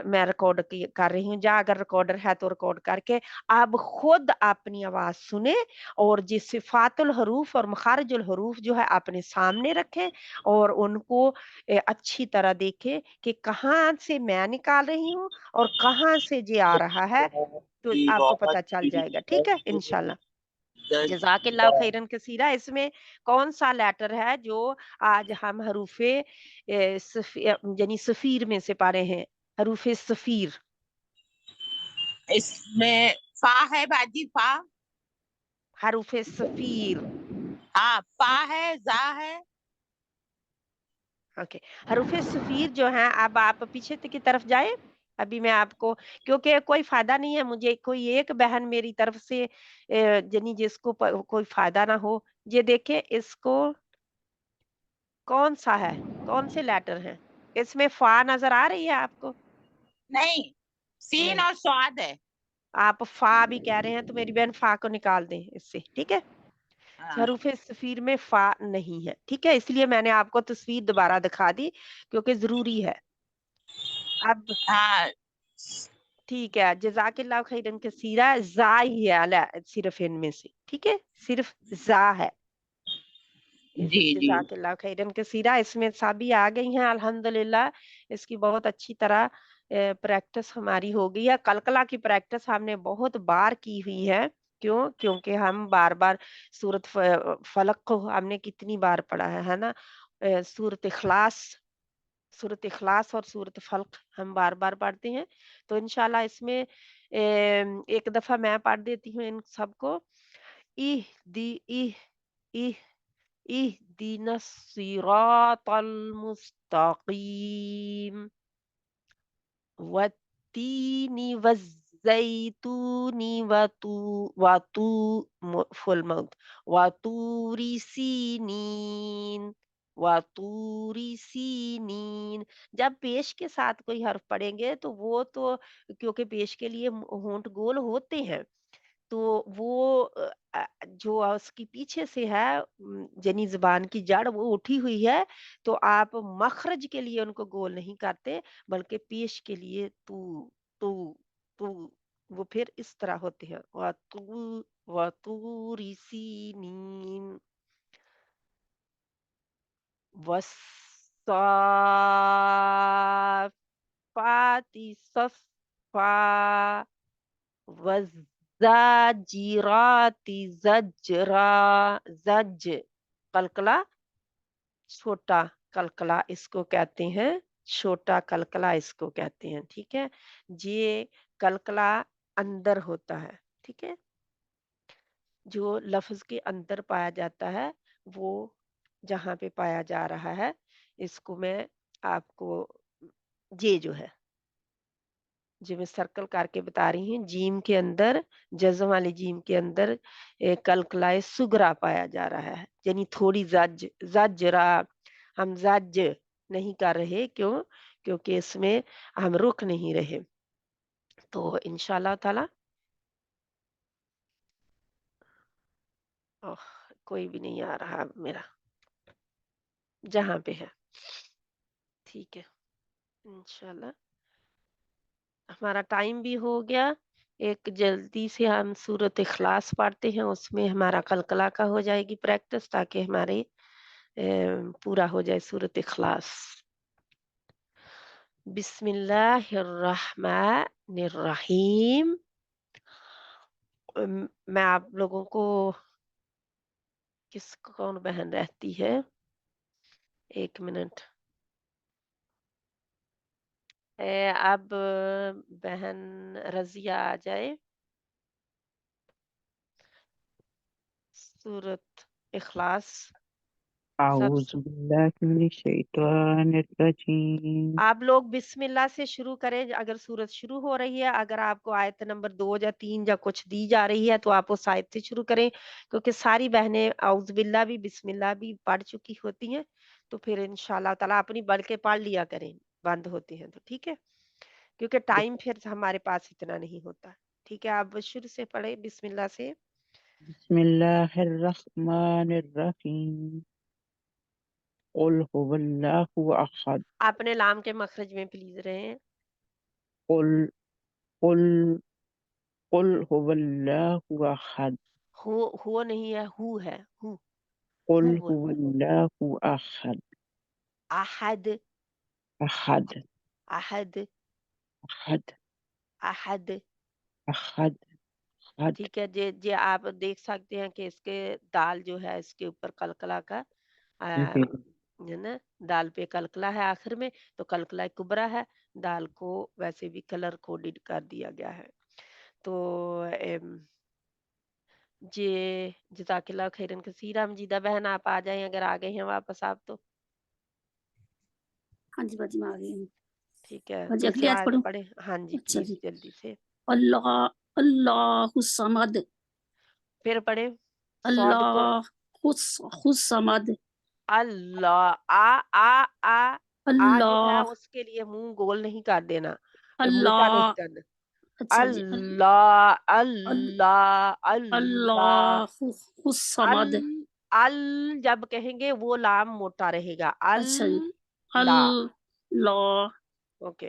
میں ریکارڈ کر رہی ہوں، جا اگر ریکارڈر ہے تو ریکارڈ کر کے آپ خود اپنی آواز سنیں، اور جس صفات الحروف اور مخارج الحروف جو ہے اپنے سامنے رکھیں، اور ان کو اچھی طرح دیکھیں کہ کہاں سے میں نکال رہی ہوں اور کہاں سے جی آ رہا ہے، تو آپ کو پتہ چل جائے گا، ٹھیک ہے انشاءاللہ، جزاک اللہ خیرن کثیرہ۔ اس میں کون سا لیٹر ہے جو آج ہم حروف یعنی صفیر میں سے پڑھے ہیں، حروف صفیر؟
اس میں فا ہے باجی، فا
حروف صفیر،
ہاں فا ہے، زا ہے،
اوکے، حروف صفیر جو ہیں، اب آپ پیچھے کی طرف جائیں، ابھی میں آپ کو، کیونکہ کوئی فائدہ نہیں ہے مجھے کوئی ایک بہن میری طرف سے یعنی جس کو کوئی فائدہ نہ ہو، یہ دیکھیں اس کو کون سا ہے، کون سے لیٹر ہیں، اس میں فا نظر آ رہی ہے آپ کو؟
نہیں سین
نہیں،
اور سواد ہے،
آپ فا بھی کہہ رہے ہیں تو میری بہن فا کو نکال دیں اس سے، ٹھیک ہے،
ہاں
حروف صفیر میں فا نہیں ہے، ٹھیک ہے، اس لیے میں نے آپ کو تصویر دوبارہ دکھا دی کیونکہ ضروری ہے، اب
ہاں
ٹھیک ہے، جزاک اللہ خیرن کثیرہ، زا ہی ہے صرف ان میں سے، ٹھیک ہے، صرف زا ہے،
جی جی
جزاک اللہ خیرن کثیرہ، اس میں سبھی آ گئی ہیں الحمدللہ، اس کی بہت اچھی طرح پریکٹس ہماری ہو گئی ہے، قلقلہ کی پریکٹس ہم نے بہت بار کی ہوئی ہے، کیوں؟ کیونکہ ہم بار بار سورت فلق کو ہم نے کتنی بار پڑھا ہے نا، سورت اخلاص اور سورت فلق ہم بار بار پڑھتے ہیں، تو انشاءاللہ اس میں ایک دفعہ میں پڑھ دیتی ہوں ان سب کو، اهدنا الصراط المستقيم والتين والزيتون فول ماؤث وطور سینین وطور سینین، جب پیش کے ساتھ کوئی حرف پڑھیں گے تو وہ تو کیونکہ پیش کے لیے ہونٹ گول ہوتے ہیں، تو وہ جو उसकी पीछे से है यानी जुबान की जड़ वो उठी हुई है, तो आप मखरज के लिए उनको गोल नहीं करते, बल्कि पेश के लिए तू तू वो फिर इस तरह होते हैं, वतूरी सीनीन वस्साफाती सफ़ा वज़्ज़ाजिराती ज़ज्रा। ज़ज कलकला, छोटा कलकला इसको कहते हैं, छोटा कलकला इसको कहते हैं, ठीक है। ये कलकला अंदर होता है, ठीक है। जो लफ्ज के अंदर पाया जाता है वो जहाँ पे पाया जा रहा है, इसको मैं आपको ये जो है जो मैं सर्कल करके बता रही हूँ, जीम के अंदर, जज्म वाले जीम के अंदर कलकलाए सुगरा पाया जा रहा है, यानी थोड़ी जज जजरा। हम जज नहीं कर रहे, क्यों? क्योंकि इसमें हम रुक नहीं रहे। तो इंशाल्लाह ताला ओह, कोई भी नहीं आ रहा अब मेरा जहाँ पे है, ठीक है। इंशाल्लाह हमारा टाइम भी हो गया। एक जल्दी से हम सूरत इखलास पढ़ते हैं, उसमें हमारा कलकला का हो जाएगी प्रैक्टिस, ताकि हमारे पूरा हो जाए सूरत इखलास। बिस्मिल्लाहिर्रहमानिर्रहीम। मैं आप लोगों को कौन बहन रहती है, एक मिनट। अब बहन रजिया आ जाए। सूरत इखलास
अऊज़ु बिल्लाहि मिनश्शैतानिर्रजीम।
आप लोग बिस्मिल्लाह से शुरू करें अगर सूरत शुरू हो रही है। अगर आपको आयत नंबर 2 या 3 या कुछ दी जा रही है तो आप उस आयत से शुरू करें, क्योंकि सारी बहनें औज़ बिल्लाह भी बिस्मिल्लाह भी पढ़ चुकी होती हैं। तो फिर इंशाल्लाह ताला अपनी बढ़ के पढ़ लिया करें, बंद होते हैं तो, ठीक है, क्योंकि टाइम फिर हमारे पास इतना नहीं होता। ठीक है, आप शुरू से पढ़े बिस्मिल्लाह से।
बिस्मिल्लाहिर्रहमानिर्रहीम। कुल हुवल्लाहु अहद।
अपने लाम के मखरज में प्लीज रहें।
कुल कुल कुल हुवल्लाहु अहद।
हो नहीं है, हु है, हु
कुल
बोल।
हुवल्लाहु अहद।
अहद
अहद
अहद
अहद
अहद।
अहद अहद।
ठीक है, जे आप देख सकते हैं कि इसके दाल जो है इसके ऊपर कलकला का
जी
है ना, दाल पे कलकला है आखिर में, तो कलकला कुबरा है। दाल को वैसे भी कलर कोडेड कर दिया गया है। तो जे जज़ाकिल्लाह खैरन कसीरा। मजीदा बहन आप आ जाएं, अगर आ गए हैं वापस आप तो।
हाँ जी बाजी, मैं आ गई हूँ।
ठीक है,
बाजी अगली
दूसरा
आयत
आयत
पढ़ूं?
पढ़े। हाँ जी
अच्छा
प्लीज
जी।
जल्दी से।
अल्लाह अल्लाहु समद।
फिर पढ़े सौद को।
अल्लाहु समद।
अल्लाह आ जो है
अल्लाह
उसके लिए मुंह गोल नहीं कर देना, मोटा नहीं
अल्लाह।
करना।
अच्छा जी।
अल्लाह अल्लाह अल्लाह।
अल्लाहु
अल
समद।
अल जब कहेंगे वो लाम मोटा रहेगा।
अच्छा जी।
ला।
अल्लाह
ओके,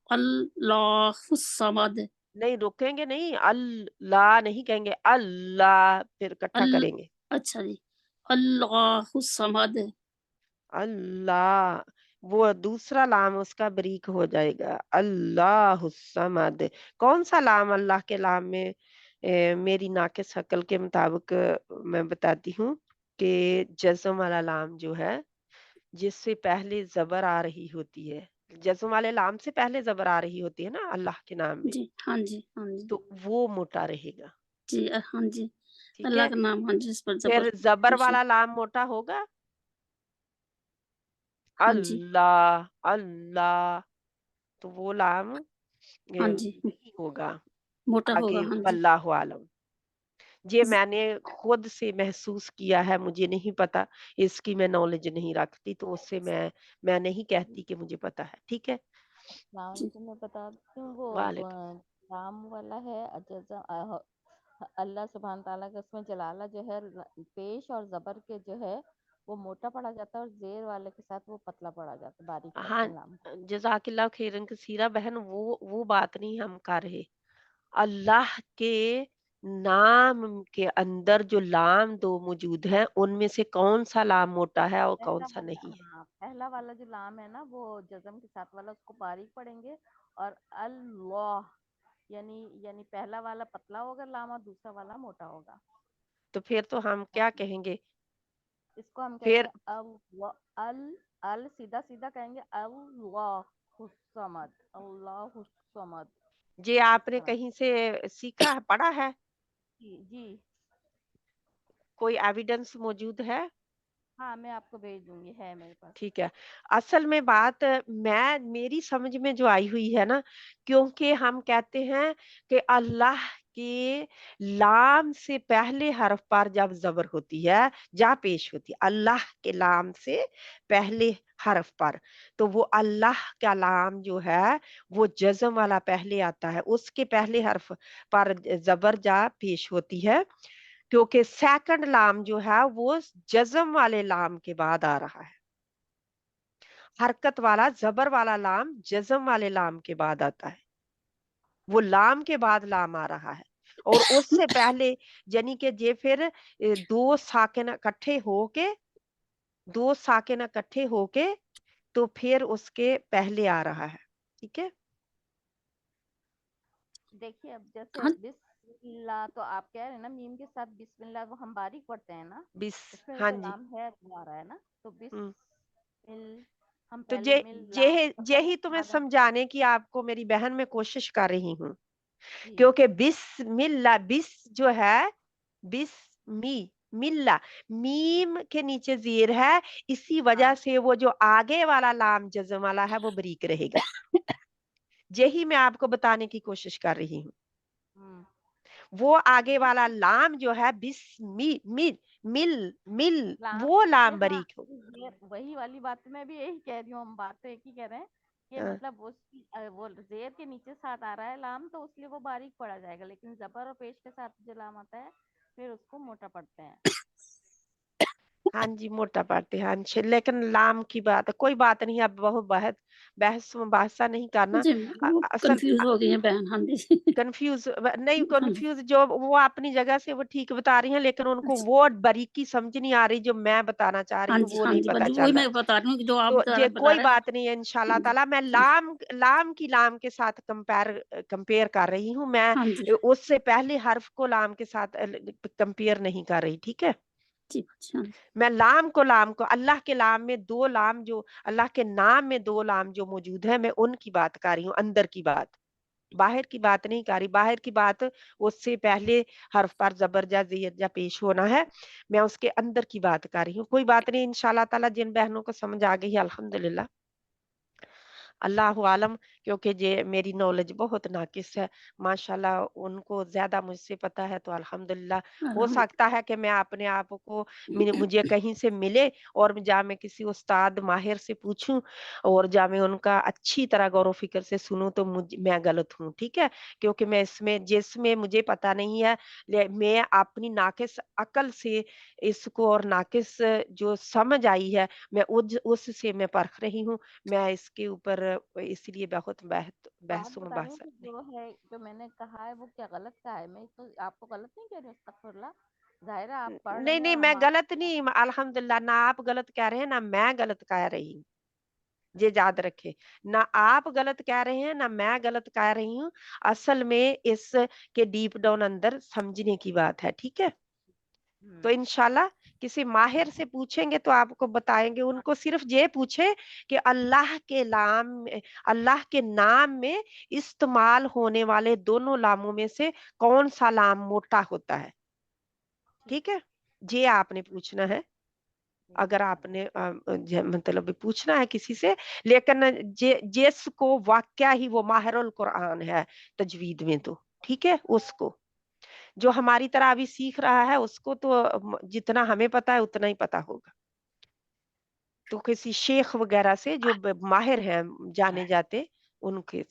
अल्लाहु समद।
नहीं रुकेंगे नहीं, अल्लाह नहीं कहेंगे, अल्लाह फिर इकट्ठा
अल
करेंगे।
अच्छा जी। अल्लाहु समद।
अल्लाह, वो दूसरा लाम उसका बरीक हो जाएगा। अल्लाह समद। कौन सा लाम अल्लाह के लाम में? मेरी नाकिस अकल के मुताबिक मैं बताती हूँ कि जज़म वाला लाम जो है जिससे पहले जबर आ रही होती है, जज़म वाले लाम से पहले जबर आ रही होती है ना अल्लाह के नाम में,
जी हाँ जी हाँ जी
तो वो मोटा रहेगा।
जी। हाँ जी।
ठीक
अल्लाह
है,
का नाम हाँ जी, इस पर
फिर
जबर।
जबर
जी
वाला लाम मोटा होगा।
हाँ जी
अल्लाह अल्लाह, तो वो लाम
हाँ जी।
नहीं होगा
मोटा होगा
आगे।
हाँ जी।
वल्लाहु आलम। ये मैंने खुद से महसूस किया है, मुझे नहीं पता, इसकी मैं नॉलेज नहीं रखती, तो उससे मैं नहीं कहती कि मुझे पता है। ठीक है,
जी
मैं बताती हूँ वो
वालेकुम।
नाम वाला है اللہ سبحانہ تعالیٰ کا اس میں جلالہ جو ہے پیش اور زبر کے جو ہے وہ موٹا پڑا جاتا ہے اور زیر والے کے ساتھ وہ پتلا پڑا جاتا ہے، باریک
ہاں
کرتے ہیں لام کو۔
جزاک اللہ خیرن کثیرہ بہن، وہ بات نہیں ہم کر رہے۔ اللہ کے نام کے اندر جو لام دو موجود ہیں ان میں سے کون سا لام موٹا ہے اور کون
پہلا
سا
والا،
نہیں ہے؟
ہاں پہلا والا جو لام ہے نا وہ جزم کے ساتھ والا، اس کو باریک پڑھیں گے، اور اللہ یعنی پہلا والا پتلا ہوگا لام اور دوسرا والا موٹا ہوگا۔
تو پھر تو ہم کیا کہیں گے؟
اس کو ہم کہیں
پھر
گے ال سیدھا سیدھا کہیں گے اللہ الصمد، اللہ الصمد،
یہ آپ
اس
نے
طرح۔
کہیں سے سیکھا ہے، پڑھا ہے؟
جی
کوئی ایویڈنس موجود ہے؟
ہاں میں آپ کو بھیج دوں گی، ہے میرے پاس۔
ٹھیک ہے۔ اصل میں بات میری سمجھ میں جو آئی ہوئی ہے نا، کیونکہ ہم کہتے ہیں کہ اللہ کے لام سے پہلے حرف پر جب زبر ہوتی ہے، جا پیش ہوتی ہے اللہ کے لام سے پہلے حرف پر، تو وہ اللہ کا لام جو ہے وہ جزم والا پہلے آتا ہے، اس کے پہلے حرف پر زبر جا پیش ہوتی ہے، کیونکہ سیکنڈ لام جو ہے وہ جزم والے لام کے بعد آ رہا ہے۔ حرکت والا زبر والا لام جزم والے لام کے بعد آتا ہے، وہ لام کے بعد لام آ رہا ہے، اور اس سے پہلے یعنی کہ یہ پھر دو ساکن اکٹھے ہو کے تو پھر اس کے پہلے آ رہا ہے۔ ٹھیک ہے،
دیکھیے اب جیسے
ہاں
بسم اللہ، تو آپ کہہ رہے ہیں نا میم کے ساتھ بسم اللہ وہ ہم باریک پڑھتے ہیں نا،
بس
اس میں
ہاں
تو
جی۔
لام ہے وہ آ رہا ہے نا، تو
ہم۔
ہم
تو
پہلے مل لام
یہی تمہیں سمجھانے کی آپ کو میری بہن میں کوشش کر رہی ہوں،
جی
کیونکہ بسم اللہ، بس جو ہے ملا میم کے نیچے زیر ہے، اسی
ہاں
وجہ سے وہ جو آگے والا لام جزم والا ہے وہ بریک رہے گا، یہی میں آپ کو بتانے کی کوشش کر رہی ہوں۔
ہم۔
وہ آگے
نہیں
والا لام جو ہے مل
لام
وہ
یہ
لام
ہاں
بریک ہو۔
یہ وہی والی بات میں بھی یہی کہہ رہی ہوں، ہم بات تو ایک ہی کہہ رہے ہیں کہ
ہاں،
مطلب وہ زیر کے نیچے ساتھ آ رہا ہے لام، تو اس لیے وہ باریک پڑا جائے گا، لیکن زبر اور پیش کے ساتھ جو لام آتا ہے پھر اس کو موٹا پڑتے ہیں۔
ہاں جی موٹا پاتے ہیں لیکن لام کی بات کوئی بات نہیں، اب بہت بحث مباحثہ نہیں کرنا۔
جی وہ
اصل
کنفیوز ہو گئی ہیں بہن، ہاں جی
کنفیوز نہیں،
ہاں جی
کنفیوز جو وہ اپنی جگہ سے وہ ٹھیک بتا رہی ہیں، لیکن ان کو وہ باریکی سمجھ نہیں آ رہی جو میں بتانا چاہ رہی ہوں، وہ
ہاں
نہیں
جی
پتا
وہی
چل رہا۔
میں بتا رہی ہوں کہ جو آپ
تو یہ
بتا
کوئی
رہے ہیں۔
بات نہیں ہے، انشاءاللہ
ہاں جی
تعالیٰ میں لام کی لام کے ساتھ کمپیئر کر رہی ہوں، میں
ہاں جی
اس سے پہلے حرف کو لام کے ساتھ کمپیئر نہیں کر رہی۔ ٹھیک ہے،
جی اچھا
میں لام کو اللہ کے لام میں دو لام، جو اللہ کے نام میں دو لام جو موجود ہیں، میں ان کی بات کر رہی ہوں، اندر کی بات، باہر کی بات نہیں کر رہی۔ باہر کی بات اس سے پہلے حرف پر زبر جا زیر جا پیش ہونا ہے، میں اس کے اندر کی بات کر رہی ہوں۔ کوئی بات نہیں، انشاءاللہ تعالیٰ جن بہنوں کو سمجھ آ گئی ہے الحمدللہ، اللہ عالم، کیونکہ یہ میری نالج بہت ناقص ہے، ماشاءاللہ ان کو زیادہ مجھ سے پتا ہے، تو الحمدللہ ہو
الحمد
سکتا ہے کہ میں اپنے آپ کو مجھے کہیں سے ملے اور جا میں کسی استاد ماہر سے پوچھوں اور جا میں ان کا اچھی طرح غور و فکر سے سنوں، تو میں غلط ہوں۔ ٹھیک ہے، کیونکہ میں جس میں مجھے پتا نہیں ہے، میں اپنی ناقص عقل سے اس کو، اور ناقص جو سمجھ آئی ہے، میں اس سے میں پرکھ رہی ہوں، میں اس کے اوپر اس لیے بہت
بات
بحث و
بتا رہی ہوں
مباحثہ
کہ
نہیں۔
جو ہے جو میں نے کہا ہے وہ کیا غلط کا ہے، میں تو آپ کو غلط نہیں کہہ رہی ہوں، استغفر اللہ، ظاہر ہے آپ پڑھ رہی
نہیں
ہیں
نہیں،
اور
میں
ہم
غلط نہیں، الحمدللہ، نہ آپ غلط کہہ رہے ہیں نہ میں غلط کہہ رہی ہوں، یہ یاد رکھے، نہ آپ غلط کہہ رہے ہیں نہ میں غلط کہہ رہی ہوں، اصل میں اس کے ڈیپ ڈاؤن اندر سمجھنے کی بات ہے۔ ٹھیک ہے، تو انشاءاللہ کسی ماہر سے پوچھیں گے تو آپ کو بتائیں گے، ان کو صرف یہ پوچھے کہ اللہ کے نام میں استعمال ہونے والے دونوں لاموں میں سے کون سا لام موٹا ہوتا ہے۔ ٹھیک ہے، یہ آپ نے پوچھنا ہے، اگر آپ نے مطلب پوچھنا ہے کسی سے، لیکن جس کو واقعہ ہی وہ ماہر القرآن ہے تجوید میں، تو ٹھیک ہے، اس کو جو ہماری طرح ابھی سیکھ رہا ہے اس کو تو جتنا ہمیں پتا ہے اتنا ہی پتا ہوگا، تو کسی شیخ وغیرہ سے جو ماہر ہیں جانے جاتے، ان کے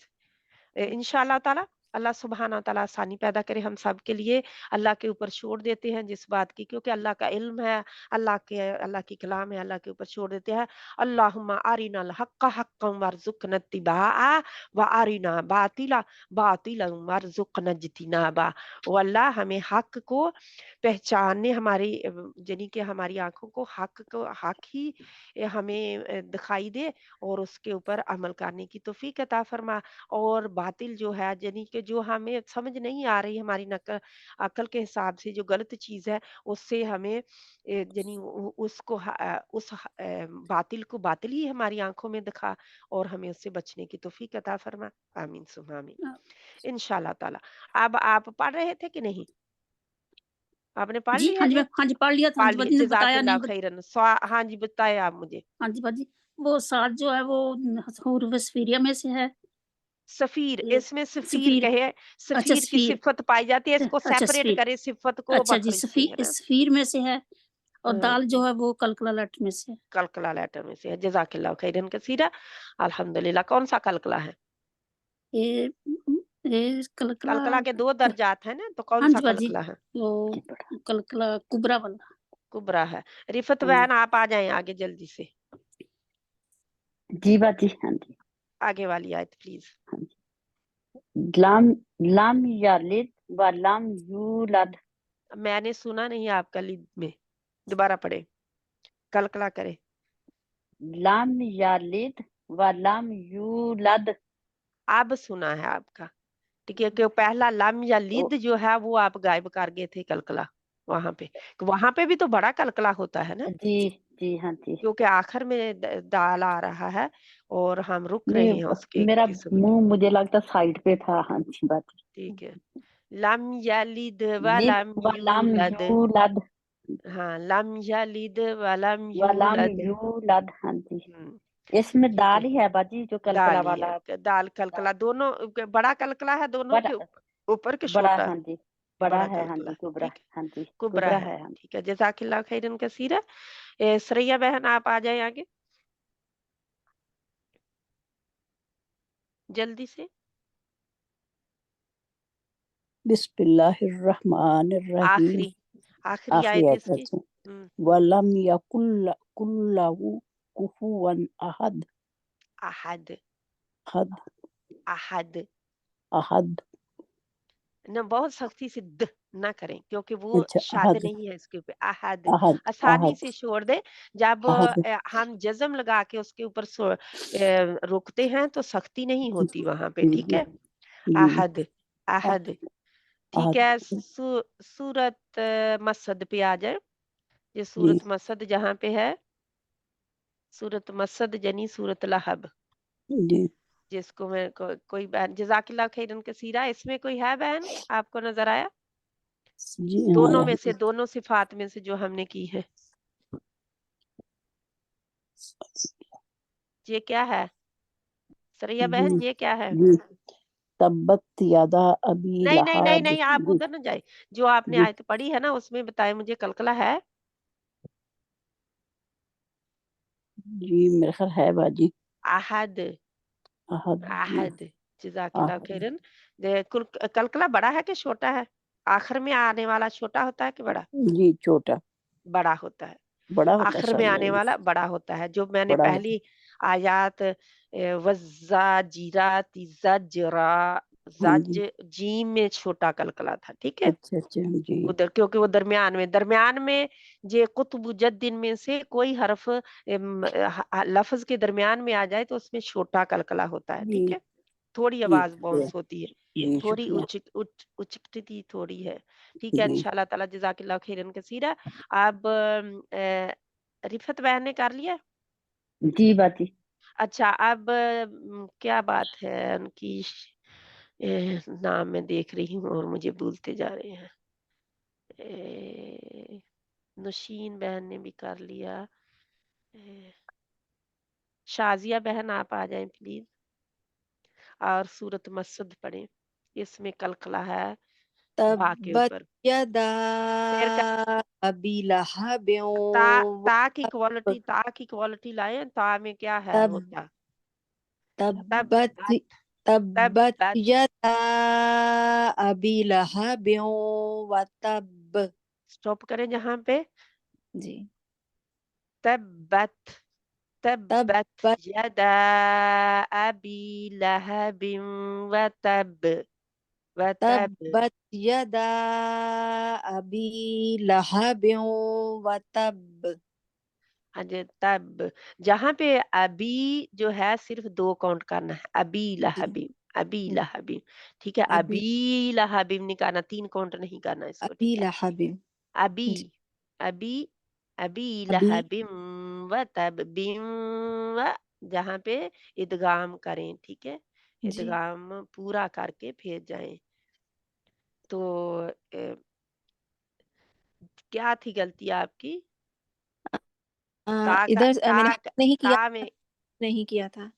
انشاءاللہ تعالی अल्लाह सुब्हाना तआला आसानी पैदा करे हम सब के लिए। अल्लाह के ऊपर छोड़ देते हैं जिस बात की, क्योंकि अल्लाह का इल्म है, अल्लाह की कलाम है, अल्लाह के ऊपर छोड़ देते हैं। अल्लाहुम्मा अरिनल हक्का हक्कन वरज़ुक़ना इत्तिबाअ व अरिना बातिला बातिलन वरज़ुक़ना इज्तिनाबा। ओ अल्लाह, हमें हक को पहचानने, हमारी यानी कि हमारी आंखों को हक ही हमें दिखाई दे और उसके ऊपर अमल करने की तौफीक अता फरमा। और बातिल जो है, यानी कि जो हमें समझ नहीं आ रही, हमारी नकल अकल के हिसाब से जो गलत चीज़ है, उससे हमें यानी बातिल को बातिल ही हमारी आंखों में दिखा और हमें उससे बचने की तौफीक अता फरमा। आमीन सुम्मा आमीन इंशाल्लाह ताला। अब आप पढ़ रहे थे कि नहीं? आपने पढ़
जी
लिया
हाँ जी,
जी?
हाँ जी पढ़ लिया था, हाँ
पढ़
जी
लिया,
बाजी ने बताया नहीं
जज़ाकल्लाह खैरन। हाँ जी, बताएं आप मुझे।
हाँ जी बाजी, वो साथ जो है वो हुरूफ सफीरिया में से है।
सफ़ीर,
ये
इसमें सफ़ीर
सफीर,
कहे,
अच्छा
सफ़ीर की
सफीर,
सिफ़त पाई जाती है, इसको
अच्छा
सेपरेट
सफीर,
करें, सिफ़त को
अच्छा जी
मखरज से, है ना?
सफीर में से है, और
हाँ,
दाल जो है वो कलकला लट में से है।
कलकला लेटर में से है। जज़ाकल्लाह खैरन कसीरा। अल्हम्दुलिल्लाह। कौन-सा कलकला है?
ये ये कलकला,
कलकला के 2 दर्जात हैं ना, तो
हाँ
कौन-सा
जी बाजी,
कलकला है?
वो कलकला कुबरा वाला।
कुबरा है। रिफ़त
हाँ जी,
बहन आप आ जाएँ आगे जल्दी से।
जी बाजी, हाँ जी।
आगे वाली आयत प्लीज़।
लम लम यलिद व लम यूलद।
मैंने सुना नहीं आपका लिद में। दोबारा पढ़ें। कलकला करें।
लम यलिद व लम यूलद।
अब सुना है आपका। ठीक है, कि पहला लम या लिद जो है वो आप गायब कर गए थे कलकला वहां पे। वहां पे भी तो बड़ा कलकला होता है ना,
जी जी, हाँ जी।
क्योंकि आखिर में दाल आ रहा है और हम रुक रहे हैं
नहीं,
उसके
मेरा
किस्म की।
मुंह मुझे लगता साइड पे था। हाँ जी बाजी।
ठीक है। लम यलिद व
लिद
लम
व लम
यूलद।
यूलद
हाँ, लम यलिद व लम
व लम
यूलद।
यूलद। हाँ जी,
हम्म,
इसमें
ठीक
दाल
है।
ही है बाजी, जो कलकला
दाल ही
वाला।
है, दाल कलकला दोनों बड़ा कलकला है, दोनों के
बड़ा
ऊपर के
बड़ा,
छोटा?
हाँ जी, बड़ा
बड़ा
है। हाँ
कलकला।
जी, कुबरा।
ठीक है,
हाँ जी,
कुबरा
कुबरा
है।
है। हाँ जी।
ठीक है, जज़ाकिल्लाह खैरन कसीरा। सरैया बहन आप आ जाए आगे जल्दी से।
बिस्मिल्लाहिर्रहमानिर्रहीम।
आखिरी आखिरी
आखिरी
आयत
आयत
इसकी।
से वलम यकुल्लहु कुफुवन अहद।
अहद।
हद
अहद
अहद।
न, बहुत सख्ती से द ना करें, क्योंकि वो
अच्छा,
शाद
अहद
नहीं है इसके ऊपर। अहद
अहद
आसानी
अहद
से छोड़ दे। जब
अहद।
हम जज्म लगा के उसके ऊपर रोकते हैं तो सख्ती नहीं होती वहां पे।
जी
ठीक
जी
है।
जी।
अहद अहद। ठीक
अहद
है। सूरत मसद पे आ जाए। ये
जी
सूरत मसद जहाँ पे है, सूरत मसद यानी सूरत लहब,
जी
जिसको मैं कोई बहन जज़ाकिल्लाह खैरन कसीरा, इसमें कोई है बहन आपको नजर आया?
जी।
दोनों
हाँ,
में से, दोनों सिफात में से जो हमने की है, ये क्या है सरैया
जी
बहन, ये क्या है?
जी। तब्बत यादा अबी
नहीं नहीं नहीं
लहाब।
नहीं, आप
जी
उधर न जाए। जो आपने
जी
आयत पढ़ी है ना, उसमें बताए मुझे कलकला है।
जी, मेरे ख्याल है बाजी।
अहद।
अहद जी।
अहद। जज़ाकिल्लाह
अहद
खैरन। कलकला बड़ा है कि छोटा है? आखिर में आने वाला छोटा होता है कि बड़ा?
जी, छोटा
बड़ा होता है।
बड़ा होता है
आखिर में
शायद
आने
बाजी।
वाला बड़ा होता है। जो मैंने
बड़ा होता
पहली आयात वज़्ज़ा जीरा तीजा जरा
है। हाँ जी।
जज जीम में छोटा कलकला था। ठीक है।
अच्छा अच्छा जी
उधर, क्योंकि वो दरमियान में जे कुतुबुज्जद्दीन में से कोई हर्फ लफ्ज के दरमियान में आ जाए तो उसमें छोटा कलकला होता है।
जी
ठीक है। थोड़ी
जी,
आवाज
शुक्रिया।
बाउंस होती है,
जी
थोड़ी
शुक्रिया।
उचकती थोड़ी है। ठीक है।
जी
इंशाल्लाह ताला जज़ाकिल्लाह खैरन कसीरा। अब रिफत बहन ने कर लिया।
जी बाजी।
अच्छा, अब क्या बात है उनकी नाम मैं देख रही हूँ और मुझे भूलते जा रहे हैं। नौशीन बहन ने भी कर लिया। ए, शाजिया बहन आप आ जाएं प्लीज, और सूरत मसद पढ़ें। इसमें कलकला है बा के
तब्बत
ऊपर।
यदा
फिर
अबी लहब
ता की क्वालिटी लाए। ता में क्या है
तब
होता? तब
तब्बत
तब
तब्बत
तब
अबी लहब व तब।
स्टॉप करें जहां पे
जी।
तब्बत तब्बत
तब्बत
यदा अबी लहब व तब व तब।
तब्बत यदा अबी लहब व तब।
हाँ जी, तब जहां पे अबी जो है सिर्फ 2 काउंट करना है, अबी
जी।
लहबी, अबी
हम्म,
लहबी, ठीक है।
अबी
अबी लहबी नहीं करना, 3 काउंट नहीं करना इसको,
अबी
ठीक है।
लहब।
अबी
जी।
अबी अबी
अबी
लहबिम व तब बिम व, जहाँ पे इदगाम करें, ठीक है।
जी।
इदगाम पूरा करके फिर जाएं। तो क्या थी गलती आपकी? ता का
इधर मैंने
ता का-
नहीं किया,
ता में
नहीं किया था।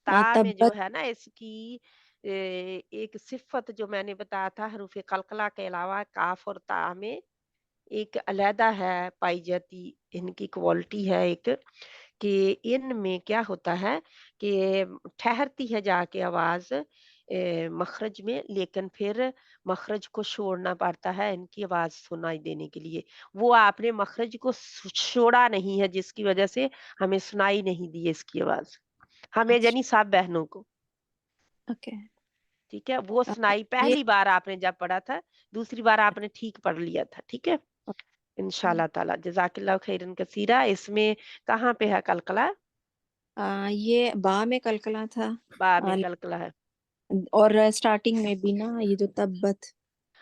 ता में जो
तब्बत।
है ना इसकी एक सिफत जो मैंने बताया था, हरूफ कलकला के अलावा काफ और ता में एक अलहदा है पाई जाती, इनकी क्वालिटी है एक, कि इनमें क्या होता है कि ठहरती है जाके आवाज मखरज में, लेकिन फिर मखरज को छोड़ना पड़ता है इनकी आवाज सुनाई देने के लिए। वो आपने मखरज को छोड़ा नहीं है, जिसकी वजह से हमें सुनाई नहीं दी है इसकी आवाज, हमें
अच्छा।
यानी सब बहनों को,
ओके।
ठीक है। वो सुनाई
ये
पहली बार आपने जब पढ़ा था, दूसरी बार आपने ठीक पढ़ लिया था, ठीक है। इंशाल्लाह ताला जज़ाकिल्लाह खैरन कसीरा। इसमें कहाँ पे है कलकला?
ये बा में कलकला था।
बा में
आ,
कलकला है।
और स्टार्टिंग में भी ना ये जो तब्बत।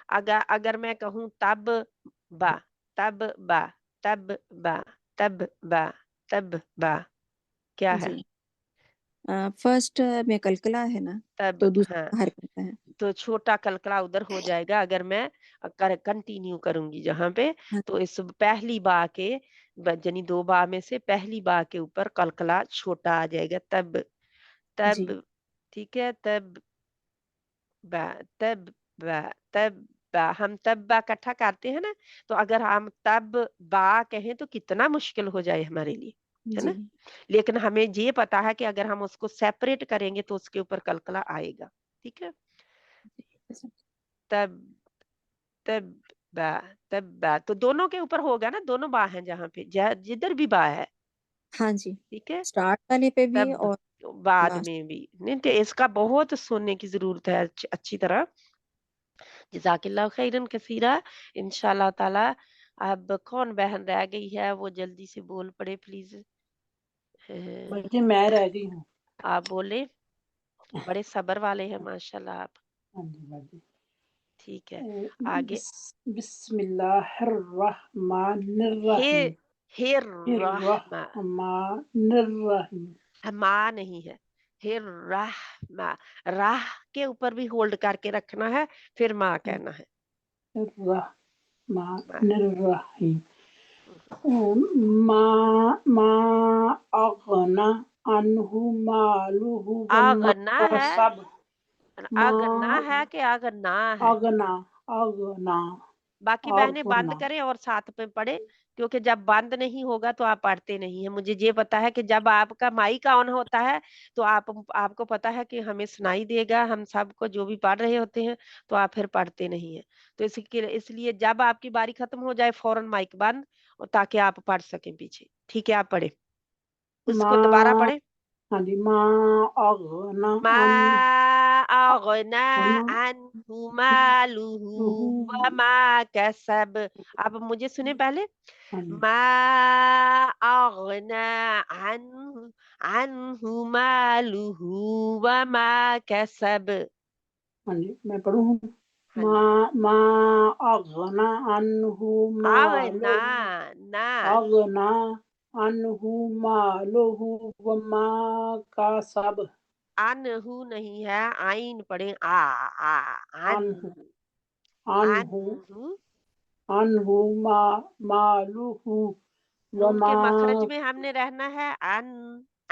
अगर अगर मैं कहूँ बा तब बा तब बा तब बा तब बा, क्या है?
जी। फर्स्ट में कलकला है ना,
तब,
तो
हाँ,
दूसरा हरकत है।
तो छोटा कलकला उधर हो जाएगा अगर मैं कंटिन्यू करूंगी जहां पे।
हाँ
तो इस पहली बा के यानी 2 बा में से पहली बा के ऊपर कलकला छोटा आ जाएगा, तब
जी।
तब, ठीक है। तब बा तब बा तब बा, हम तब बा इकट्ठा करते हैं ना, तो अगर हम तब बा कहें तो कितना मुश्किल हो जाए हमारे लिए, है
जी।
ना। लेकिन हमें ये पता है कि अगर हम उसको सेपरेट करेंगे तो उसके ऊपर कलकला आएगा, ठीक है। तब तब बा तब बा, तो दोनों के ऊपर होगा ना, दोनों बा हैं जहाँ पे, जिधर भी बा है,
हाँ जी।
ठीक है।
स्टार्ट वाले पे भी
तब
और
बाद
लास्ट।
में भी नहीं, तो इसका बहुत सुनने की जरूरत है अच्छी तरह। जज़ाकिल्लाह खैरन कसीरा। इंशाल्लाह ताला। अब कौन बहन रह गई है, वो जल्दी से बोल पड़े प्लीज।
बल्कि मैं रह गई हूँ।
आप बोले, बड़े सब्र वाले हैं माशाल्लाह आप,
हाँ जी, हाँ जी।
ठीक है। आगे हे
बिस्मिल्लाहिर्रहमानिर्रहीम।
हे रहमा,
हिर्रहमानिर्रहीम।
माँ नहीं है, हे रहमा, राह के ऊपर भी होल्ड करके रखना है, फिर माँ कहना है। माँ।
हिर्रहमानिर्रहीम। मा मा अगना अन्हु मालुहु वमा
आगना है,
कसब। मा
आगना है कि आगना है?
अगना अगना
बाकी बहनें बंद
अगना।
करें और साथ में पढ़े, क्योंकि जब बंद नहीं होगा तो आप पढ़ते नहीं है। मुझे ये पता है कि जब आपका माइक ऑन होता है तो आपको पता है कि हमें सुनाई देगा, हम सबको जो भी पढ़ रहे होते हैं, तो आप फिर पढ़ते नहीं है। तो इसलिए जब आपकी बारी खत्म हो जाए फौरन माइक बंद, और ताकि आप पढ़ सकें पीछे, ठीक है। आप पढ़े,
मा
उसको दोबारा पढ़े।
हाँ जी। मा अगना
मा अगना
अन्हु
अन्हु मालुहु वमा कसब। अब मुझे सुने पहले।
हाँ जी,
मा अगना अन्हु अन्हु मालुहु वमा कसब।
हाँ जी, मैं पढ़ूँ हूँ।
हाँ
मा
जी।
मा अगना अन्हु
अगना
मालुहु
ना,
अगना अन्हु मालुहु वमा कसब।
अनहु नहीं है, आइन पढ़े, आ अन
अन्हु अन्हु
अनहु।
अन्हु मालुहु
नून
वमा
के मखरज में हमने रहना है, अन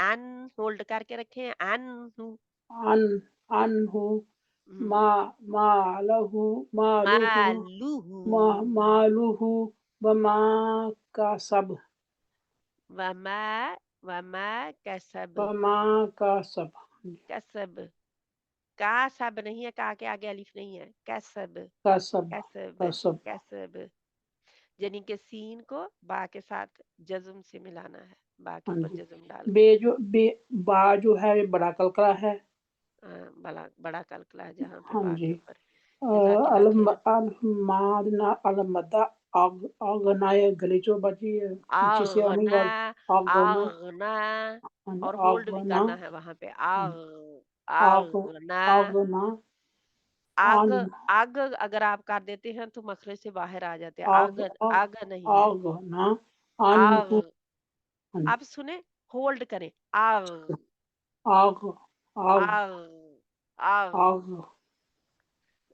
अन होल्ड करके रखे, अन
अन अन्हु मा मालहु मालुहु
मालुहु
मालुहु वमा कसब।
वमा वमा कसब
वमा कसब।
कसब। कासब नहीं है, का के आगे अलिफ नहीं है, कैसब
कसब
कैसब
कसब
कैसब, यानी कि सीन को बा के साथ जज्म से मिलाना है, बा के
हाँ
ऊपर
जी।
जज्म डाल के।
बे जो बे बा जो है ये बड़ा कलकला है।
बड़ा बड़ा कलकला है जहाँ पे
हाँ
बा
जी।
के ऊपर। जज़ाकिल्लाह खैर।
अलमादना आगनाए गलीचो बची है पीछे से आने
आगना
वाली आगना
आगना और होल्ड भी
आगना
करना है वहां पे, आग
आग
आगना
आगना
आग
आन
आग अगर आप कर देते हैं तो मखरज से बाहर आ जाते हैं,
आग
आग
आग
आग नहीं है,
आगना
आग।
आन
आप सुने, होल्ड करें, आग
आग आग
आग आग।
आग।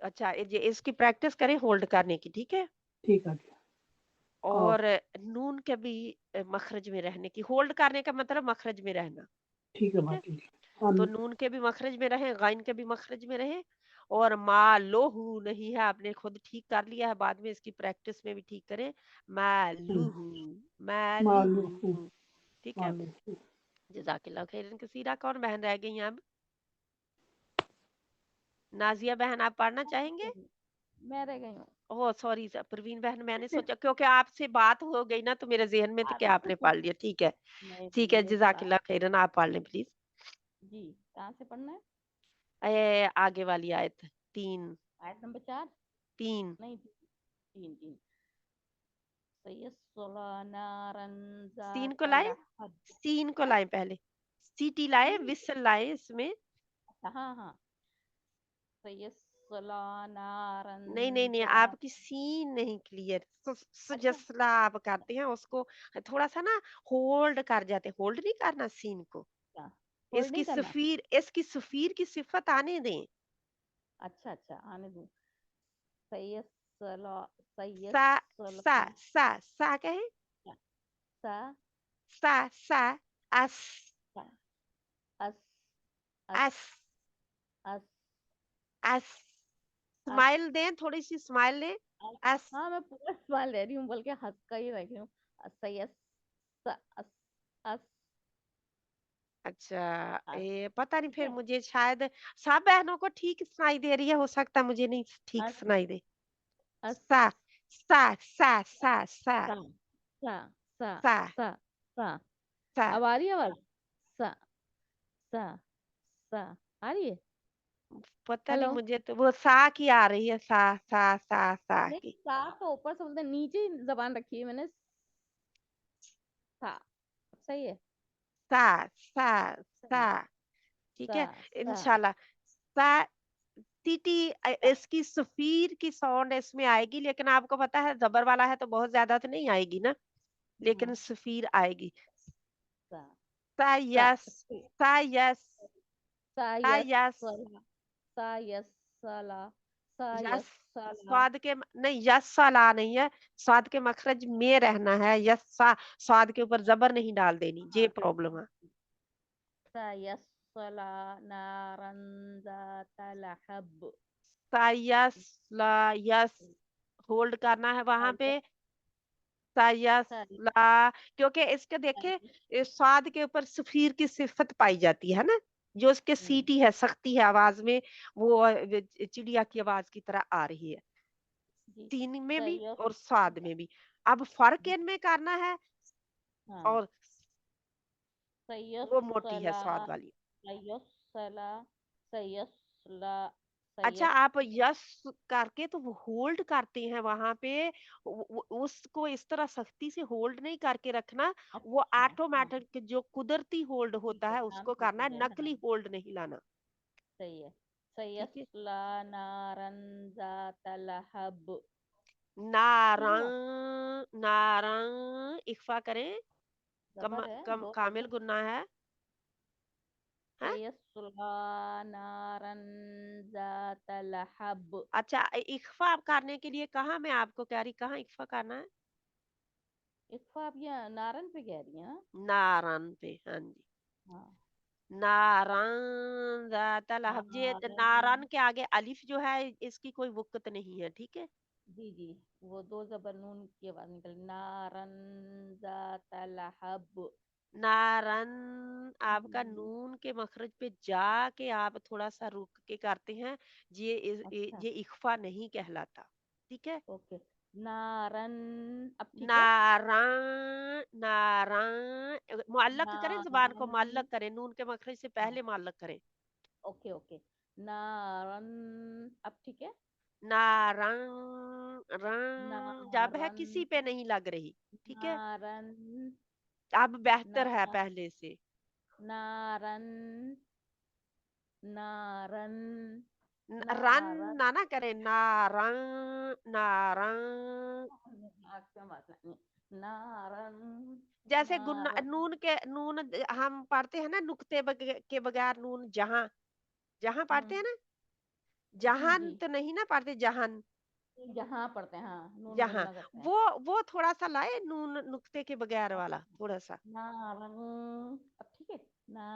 अच्छा, इसकी प्रैक्टिस करें होल्ड करने की, ठीक है।
ठीक है जी।
और नून के भी मखरज में रहने की, होल्ड करने का मतलब मखरज में रहना,
ठीक है
ठीक है।
बाजी।
तो नून के भी मखरज में रहे, गाइन के भी मखरज में रहे, और मालोहू नहीं है, आपने खुद ठीक कर लिया है, बाद में इसकी प्रैक्टिस में भी ठीक करें, मालूहू
मालूहू
मालूहू, ठीक है।
मालूहू।
जज़ाकिल्लाह खैरन कसीरा। कौन बहन रह गई हैं अब? नाजिया बहन, आप पढ़ना चाहेंगे?
मैं रह गई हूँ।
ओह सॉरी परवीन बहन, मैंने सोचा क्योंकि आपसे बात हो गई ना तो मेरे जहन में तो क्या आपने पढ़ लिया, ठीक है
नहीं
ठीक
नहीं,
है।
ये पढ़ा
जज़ाकिल्लाह खैरन, आप पढ़ लें प्लीज।
जी। कहाँ से पढ़ना है?
आगे वाली आयत 3
आयत नंबर 4
3।
नहीं 3 3 सयस्ला नारन
सीन को
ज़ाता
लाए,
लहब।
सीन को
हाँ
लाए, पहले सीटी लाए,
सीन।
विसल लाए इसमें।
अच्छा हाँ हाँ। सयस्ला नारन
नहीं नहीं नहीं,
ज़ात।
आपकी सीन नहीं क्लियर,
अच्छा
सुजसला आप करते हैं उसको, थोड़ा सा ना होल्ड कर जाते, होल्ड नहीं करना सीन को।
अच्छा, होल्ड नहीं करना।
इसकी सफीर की सिफत आने दें।
अच्छा अच्छा, आने दूँ। सयस्ला
सा सा
सयस्ला
सा कहे,
सा
सा अस
सा अस
अस
अस
अस।
अस
स्माइल दें, थोड़ी सी स्माइल दें।
अस।
अस।
हाँ मैं पूरा सवाल ले रही हूँ, बल्कि हंस का ही रख रही हूँ। सयस अस अस
अच्छा,
अस।
ये पता नहीं,
ठीक
फिर
है।
मुझे शायद सब बहनों को ठीक सुनाई दे रही है, हो सकता है मुझे नहीं ठीक
अस
सुनाई दे।
अस
सा सा सा सा सा
सा सा सा
सा
सा सा।
सा।
अब आ रही है आवाज? सा सा सा आ रही है?
पता नहीं,
हेलो।
मुझे तो वो सा की आ रही है, सा सा सा सा
नहीं,
की।
सा तो ऊपर से बोलते हैं, नीचे ही जबान रखी है मैंने। सा सही है।
सा सा
सा
सा, ठीक
सा
है।
सा
इंशाल्लाह सा सीटी
सा
इसकी सफीर की साउंड इसमें आएगी, लेकिन आपको पता है जबर वाला है तो बहुत ज्यादा तो नहीं आएगी ना, लेकिन
हाँ।
सफीर आएगी।
सा
सा
सा
यस सा यस
सा
सा
यस
यस
सला सा यस सला सा
यस।
यस सला।
स्वाद के नहीं, यस ला नहीं है, स्वाद के मखरज में रहना है, यस स्वाद के ऊपर जबर नहीं डाल देनी, ये
हाँ
प्रॉब्लम है।
सा यस सला नारन ज़ाता लहब।
सा यस ला, यस होल्ड करना है
सा
वहां पे,
यस
सा यस
सा
ला, क्योंकि इसके देखे
यस।
इस स्वाद के ऊपर सफीर की सिफत पाई जाती है ना, जो उसके
हम्म,
सीटी है, सख्ती है आवाज में, वो चिड़िया की आवाज की तरह आ रही है,
जी।
सीन में
सा
भी
यस
और स्वाद में भी। अब फर्क इनमें करना है,
हाँ।
और
सा यस
वो मोटी है
सला
स्वाद वाली।
सा यस सला सा यस ला सा
अच्छा,
यस।
आप यस करके तो वो होल्ड करते हैं वहां पे, उसको इस तरह सख्ती से होल्ड नहीं करके रखना, वो
अच्छा हाँ
ऑटोमेटिक जो कुदरती होल्ड
ठीक
होता
है,
है
नाम
उसको
ठीक
करना
हो
है,
गया। हाँ
नकली होल्ड नहीं लाना,
सही है।
ठीक है।
सयस्ला नारन ज़ाता लहब। ठीक है।
नारंग नारंग इख्फा करें, कम
जबर है,
कम
दो
कामिल
जबर।
गुन्ना है।
सयस्ला नारन ज़ाता लहब।
अच्छा, इख्फा करने के लिए कहाँ मैं आपको कह रही, कहाँ इख्फा करना है?
इख्फा आप ये नारन पे कह रही हैं ना?
नारन पे, हाँ जी।
हाँ।
नारन ज़ाता लहब, ये नारन
नारन।
के आगे अलिफ जो है इसकी कोई वक़्त नहीं है, ठीक है।
जी जी, वो दो जबर नून की आवाज निकल, नारन ज़ाता लहब।
नारन आपका नून के मखरज पे जाके आप थोड़ा सा रुक के करते हैं, ये इख्फा नहीं कहलाता, ठीक है।
ओके, नारन, अब ठीक है।
नारा नारा मुअल्लक करें, जुबान को मुअल्लक
नारन,
करें, नून के मखरज से पहले मुअल्लक करें।
ओके ओके, नारन, अब ठीक है।
नारन जब है
नारन,
किसी पे नहीं लग रही, ठीक है।
नारन,
अब बेहतर है
नारन,
पहले से।
नारन, नारन,
रन
नारन,
ना करें, नारन नारन
नारन,
जैसे
नारन,
नून के नून हम पढ़ते हैं ना, नुक्ते के बगैर नून, जहां जहां पढ़ते हैं ना,
जी
जहान
जी,
तो नहीं ना पढ़ते, जहान
जहाँ पढ़ते हैं, हाँ, नून
जहां,
गुन्ना करते हैं।
वो थोड़ा सा लाए, नून नुक्ते के बगैर वाला थोड़ा सा।
नारंग, अब ठीक है।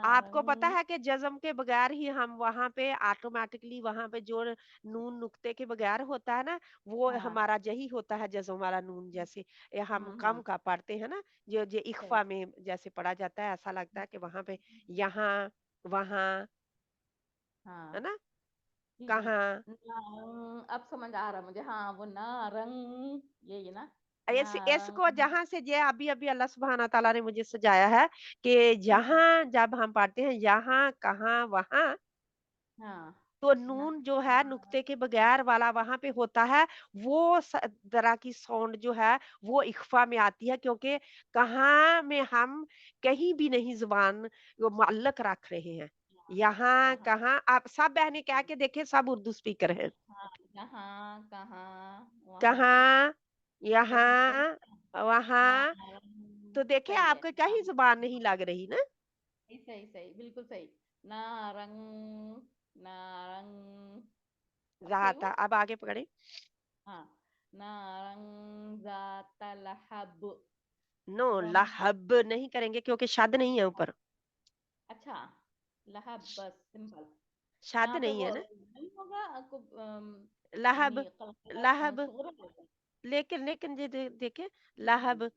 आपको पता
नारंग,
है कि जज्म के बगैर ही हम वहां पे ऑटोमेटिकली वहां पे जो नून नुक्ते के बगैर होता है ना, वो
हाँ,
हमारा यही होता है जज्म वाला नून। जैसे ये हम कम का पढ़ते हैं ना, जो
सही,
इख्फा में जैसे पढ़ा जाता है, ऐसा लगता है कि वहां पे यहाँ वहां,
हाँ
है ना,
जी जी,
कहाँ।
नारंग, अब समझ आ रहा मुझे, हाँ वो नारंग, ये ना,
इसको
नारंग,
जहां से ये अभी अल्लाह सुब्हाना ताला ने मुझे सजाया है कि जहां जब हम पढ़ते हैं यहाँ कहाँ वहां,
हाँ,
तो
ना,
नून जो है नुक्ते के बगैर वाला वहां पे होता है, वो तरह की साउंड जो है वो इख्फा में आती है, क्योंकि कहाँ में हम कहीं भी नहीं जुबान वो मुअल्लक रख रहे हैं। यहाँ
कहाँ,
कहाँ आप सब बहनें कह के देखें, सब उर्दू स्पीकर हैं।
हाँ, जहाँ, कहाँ, वहाँ,
कहाँ,
सही सही,
यहाँ, वहाँ,
नारंग,
तो देखे
सही है,
आपको कहीं जुबान नहीं लग रही ना।
सही सही सही, बिल्कुल सही, नारंग, नारंग, अब सही
जाता,
हुआ,
अब आगे पकड़े।
हाँ, नारंग जाता लहब,
नो,
वम,
लहब नहीं करेंगे क्योंकि शद नहीं है ऊपर,
अच्छा, लहब बस सिंपल,
शद
यहाँ पे
नहीं
वो
है ना।
नहीं होगा आपको,
लहब,
यानी कलकला,
लहब,
सुगरा होगा।
लेकिन लेकिन ये देखे, लहब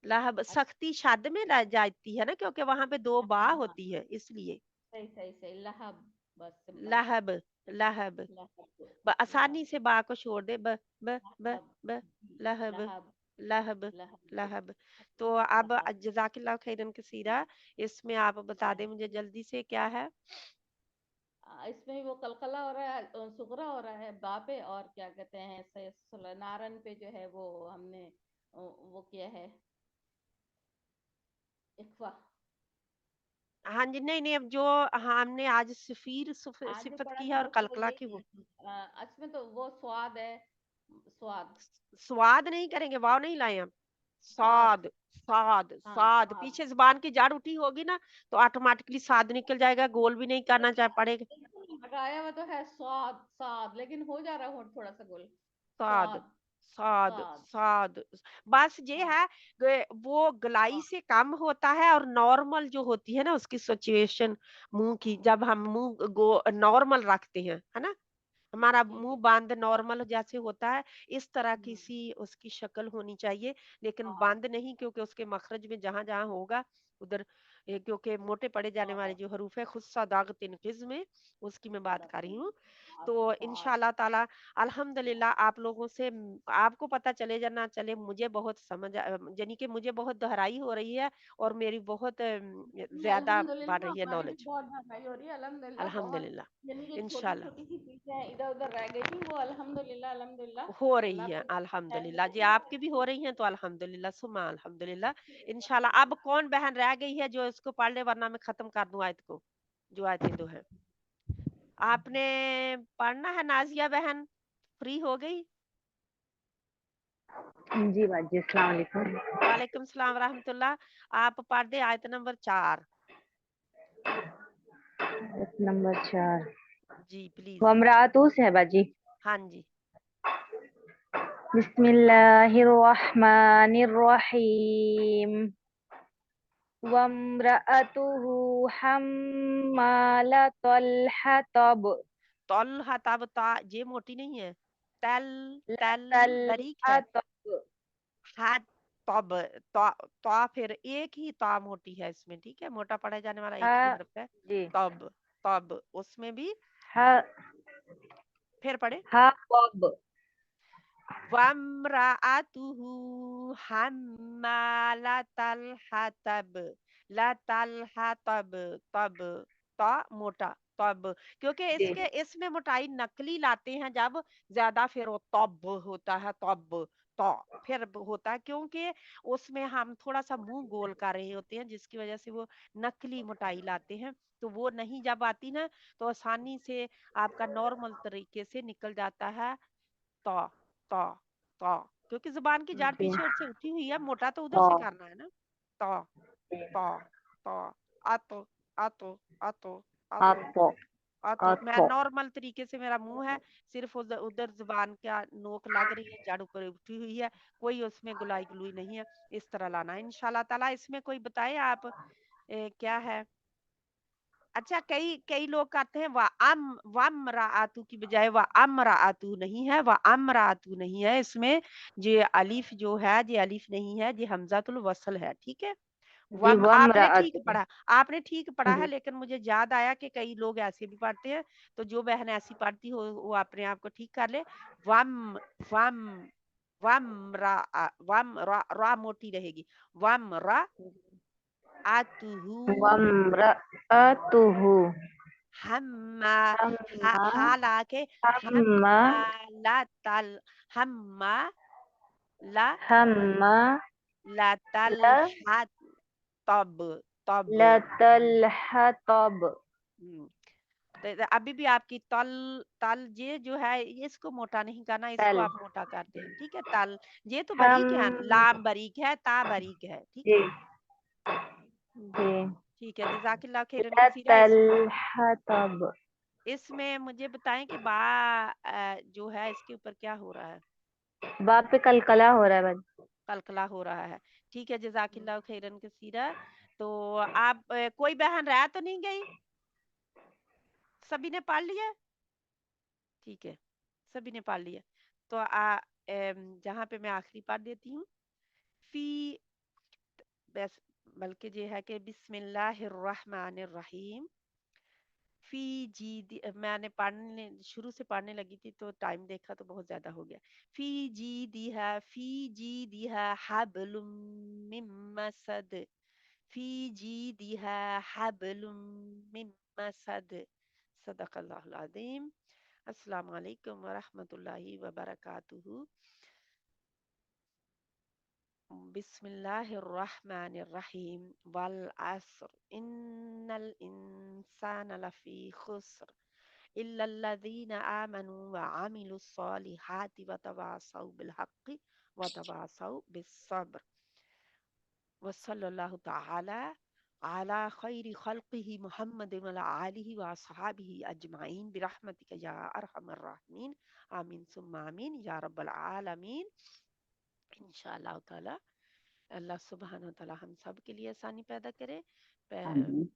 लहब
अच्छा,
सख्ती शद में रह जाती है ना, क्योंकि वहां पे दो बा
हाँ हाँ,
होती है इसलिए।
सही सही सही, लहब बस सिंपल,
लहब, लहब
लहब,
आसानी
लहब,
से बा को छोड़ दे,
लहब,
ब लहब,
लहब,
लहब,
लहब,
लहब। तो अब
लहब,
जजाकिल्लाह खैरन कसीरा, इसमें आप बता दें मुझे जल्दी से क्या है।
इसमें वो कलकला हो रहा है, सुगरा हो रहा है बा पे, और क्या कहते हैं नारन पे जो है वो हमने वो किया है इख्फा।
हाँ जी, नहीं नहीं, अब जो हमने आज सफीर
आज जो
सिफत
पढ़ा
की
था
है और
बस वो
कलकला की,
यही
वो
है, इसमें तो वो स्वाद है, स्वाद,
स्वाद नहीं करेंगे, वाव नहीं लाए हम।
स्वाद,
साद, साद,
हाँ
साद
स्वाद,
पीछे जुबान की जड़ उठी होगी ना, तो ऑटोमेटिकली साद निकल जाएगा, गोल भी नहीं करना चाहे पड़ेगा।
लगाया हुआ तो है स्वाद, साद, लेकिन हो जा रहा है होंठ थोड़ा सा गोल,
साद,
स्वाद,
साद,
स्वाद,
साद, बस ये
हाँ
है वो गलाई
हाँ,
से कम होता है, और नॉर्मल जो होती है ना उसकी सिचुएशन, मुंह की, जब हम मुंह गो नॉर्मल रखते हैं, है ना, हमारा
ठीक
मुंह
है,
बंद नॉर्मल जैसे होता है, इस तरह की
हम्म,
सी उसकी शक्ल होनी चाहिए, लेकिन
स्वाद,
बंद नहीं, क्योंकि उसके मखरज में जहां जहां होगा उधर क्योंकि मोटे पड़े जाने वाले
स्वाद,
जो हरूफ है, खुस्सा दाग तिनकिज में, उसकी मैं बात कर रही हूँ।
स्वाद,
तो
स्वाद,
इंशाल्लाह ताला अल्हम्दुलिल्लाह आप लोगों से आपको पता चले या ना चले, मुझे बहुत यानी कि मुझे बहुत गहराई हो रही है, और मेरी बहुत
नहीं,
ज्यादा बढ़
अल्हम्दुलिल्लाह
रही है
हमारी भी
नॉलेज।
बहुत भरपाई हो रही है, अल्हम्दुलिल्लाह बहुत,
अल्हम्दुलिल्लाह,
यानी ये छोटी
इंशाल्लाह
छोटी सी चीजें इधर उधर रह गई थी, वो अल्हम्दुलिल्लाह, अल्हम्दुलिल्लाह,
हो रही
अल्लाह
है,
का है
अल्हम्दुलिल्लाह जी,
शुक्रिया,
आपकी भी हो रही हैं, तो अल्हम्दुलिल्लाह सुमा अल्हम्दुलिल्लाह। इंशाल्लाह अब कौन बहन रह गई है जो इसको पढ़ ले, वरना मैं खत्म कर दूं आयत को, जो आयतें दो हैं। आपने पढ़ना है, नाजिया बहन फ्री हो गई।
जी बाजी, अस्सलाम वालेकुम।
वालेकुम सलाम रहमतुल्लाह। आप पढ़ दे आयत नंबर 4।
नंबर 4,
जी प्लीज।
वमरातु से है बाजी।
हाँ जी।
बिस्मिल्लाहिर्रहमानिर्रहीम। वम्रअतुहु हम्मालतल हतब।
तल हताब ता ये मोटी नहीं है, तल तल
तल
बारीक है।
हतब।
हाथ तब ता फिर एक ही ता मोटी है इसमें, ठीक है, मोटा पढ़ा जाने वाला एक ही
हाँ
हर्फ है।
जी
तब तब उसमें भी
हाँ
फिर पढ़े
हाँ तब
वम्राअतुहु हम्मालातल हतब लातल हतब तब ता मोटा तब, क्योंकि
जी
इसमें मोटाई नकली लाते हैं जब ज्यादा, फिर वो तब होता है, तब तो फिर होता है, क्योंकि उसमें हम थोड़ा सा मुंह गोल कर रहे होते हैं, जिसकी वजह से वो नकली मोटाई लाते हैं। तो वो नहीं जब आती ना, तो आसानी से आपका नॉर्मल तरीके से निकल जाता है तो तो तो, क्योंकि जुबान की जान
जी
पीछे और से उठी हुई है, मोटा तो उधर
तो
से करना है ना। तो तो तो आतो आतो आतो आतो
आतो
आतो, मैं
आतो
नॉर्मल तरीके से, मेरा मुंह है सिर्फ उधर उधर जुबान का नोक लग रही है, जड़ ऊपर उठी हुई है, कोई उसमें गुलाई गुलुई नहीं है। इस तरह लाना है इंशाल्लाह ताला। इसमें कोई बताए आप क्या है? अच्छा, कई कई लोग कहते हैं वम्राअतु की बजाय वअम्राअतु नहीं है, वअम्राअतु नहीं है, इसमें जे अलिफ जो है, जे अलिफ नहीं है, जे हमजातुल वसल है, ठीक है।
जी
आपने ठीक
वम्राअतु
पढ़ा, आपने ठीक पढ़ा है, लेकिन मुझे याद आया कि कई लोग ऐसे भी पढ़ते हैं, तो जो बहन ऐसी पढ़ती हो वो अपने आप को ठीक कर ले। वम वम वम रा मोटी रहेगी, वम रा आतुहु
वम्राअतुहु
हम्मा
हम्मा
हाला के
हम्मा
ला तल हम्मा ला
हम्मा
ला तल
ल
हाथ तब तब
लतलहतब
तो अभी भी आपकी तल तल ये जो है, ये इसको मोटा नहीं करना, इसको
तल
आप मोटा करते हैं, ठीक है। तल ये तो
हम
बारीक है, लाम बारीक है, ता बारीक है, ठीक
जी
है।
जी
ठीक है, जजाकिल्लाह खैरन कसीरा।
लतलहतब
इसमें मुझे बताएं कि बा जो है इसके ऊपर क्या हो रहा है?
बाप पे कलकला हो रहा है बस
कलकला हो रहा है, ठीक है, जजाकिल्लाह खैरन कसीरा। तो आप कोई बहन रह तो नहीं गई? सभी ने पढ़ लिया? ठीक है, सभी ने पढ़ लिया। तो जहाँ पे मैं आखिरी पढ़ देती हूँ, फी बस, बल्कि ये है कि बिस्मिल्लाहिर्रहमानिर्रहीम फी मैंने पढ़ने शुरू से पढ़ने लगी थी, तो टाइम देखा तो बहुत ज्यादा हो गया। फी जी दी है हबलुम मिन मसद, फी जी दी है हबलुम मिन मसद। सदक़ल्लाहुल अज़ीम। अस्सलाम वालेकुम व रहमतुल्लाहि व बरकातुहू। बिस्मिल्लाहिर्रहमानिर्रहीम वल अस्र इन्नल इंसाना लफी खुस्र इल्लल्लज़ीना आमनू व अमिलुस्सॉलिहाति व तवासौ बिल हक़्क़ि व तवासौ बिस्सब्र व सल्लल्लाहु तआला अला खैरि खल्क़िही मुहम्मदिन व अला आलिहि व अस्हाबिही अजमाइन बिरहमतिका या अरहमर राहिमीन। आमीन सुम्मा आमीन या रब्बल आलमीन। इंशाअल्लाह ताला अल्लाह सुब्हान व तआला हम सब के लिए आसानी पैदा करे।
आमीन।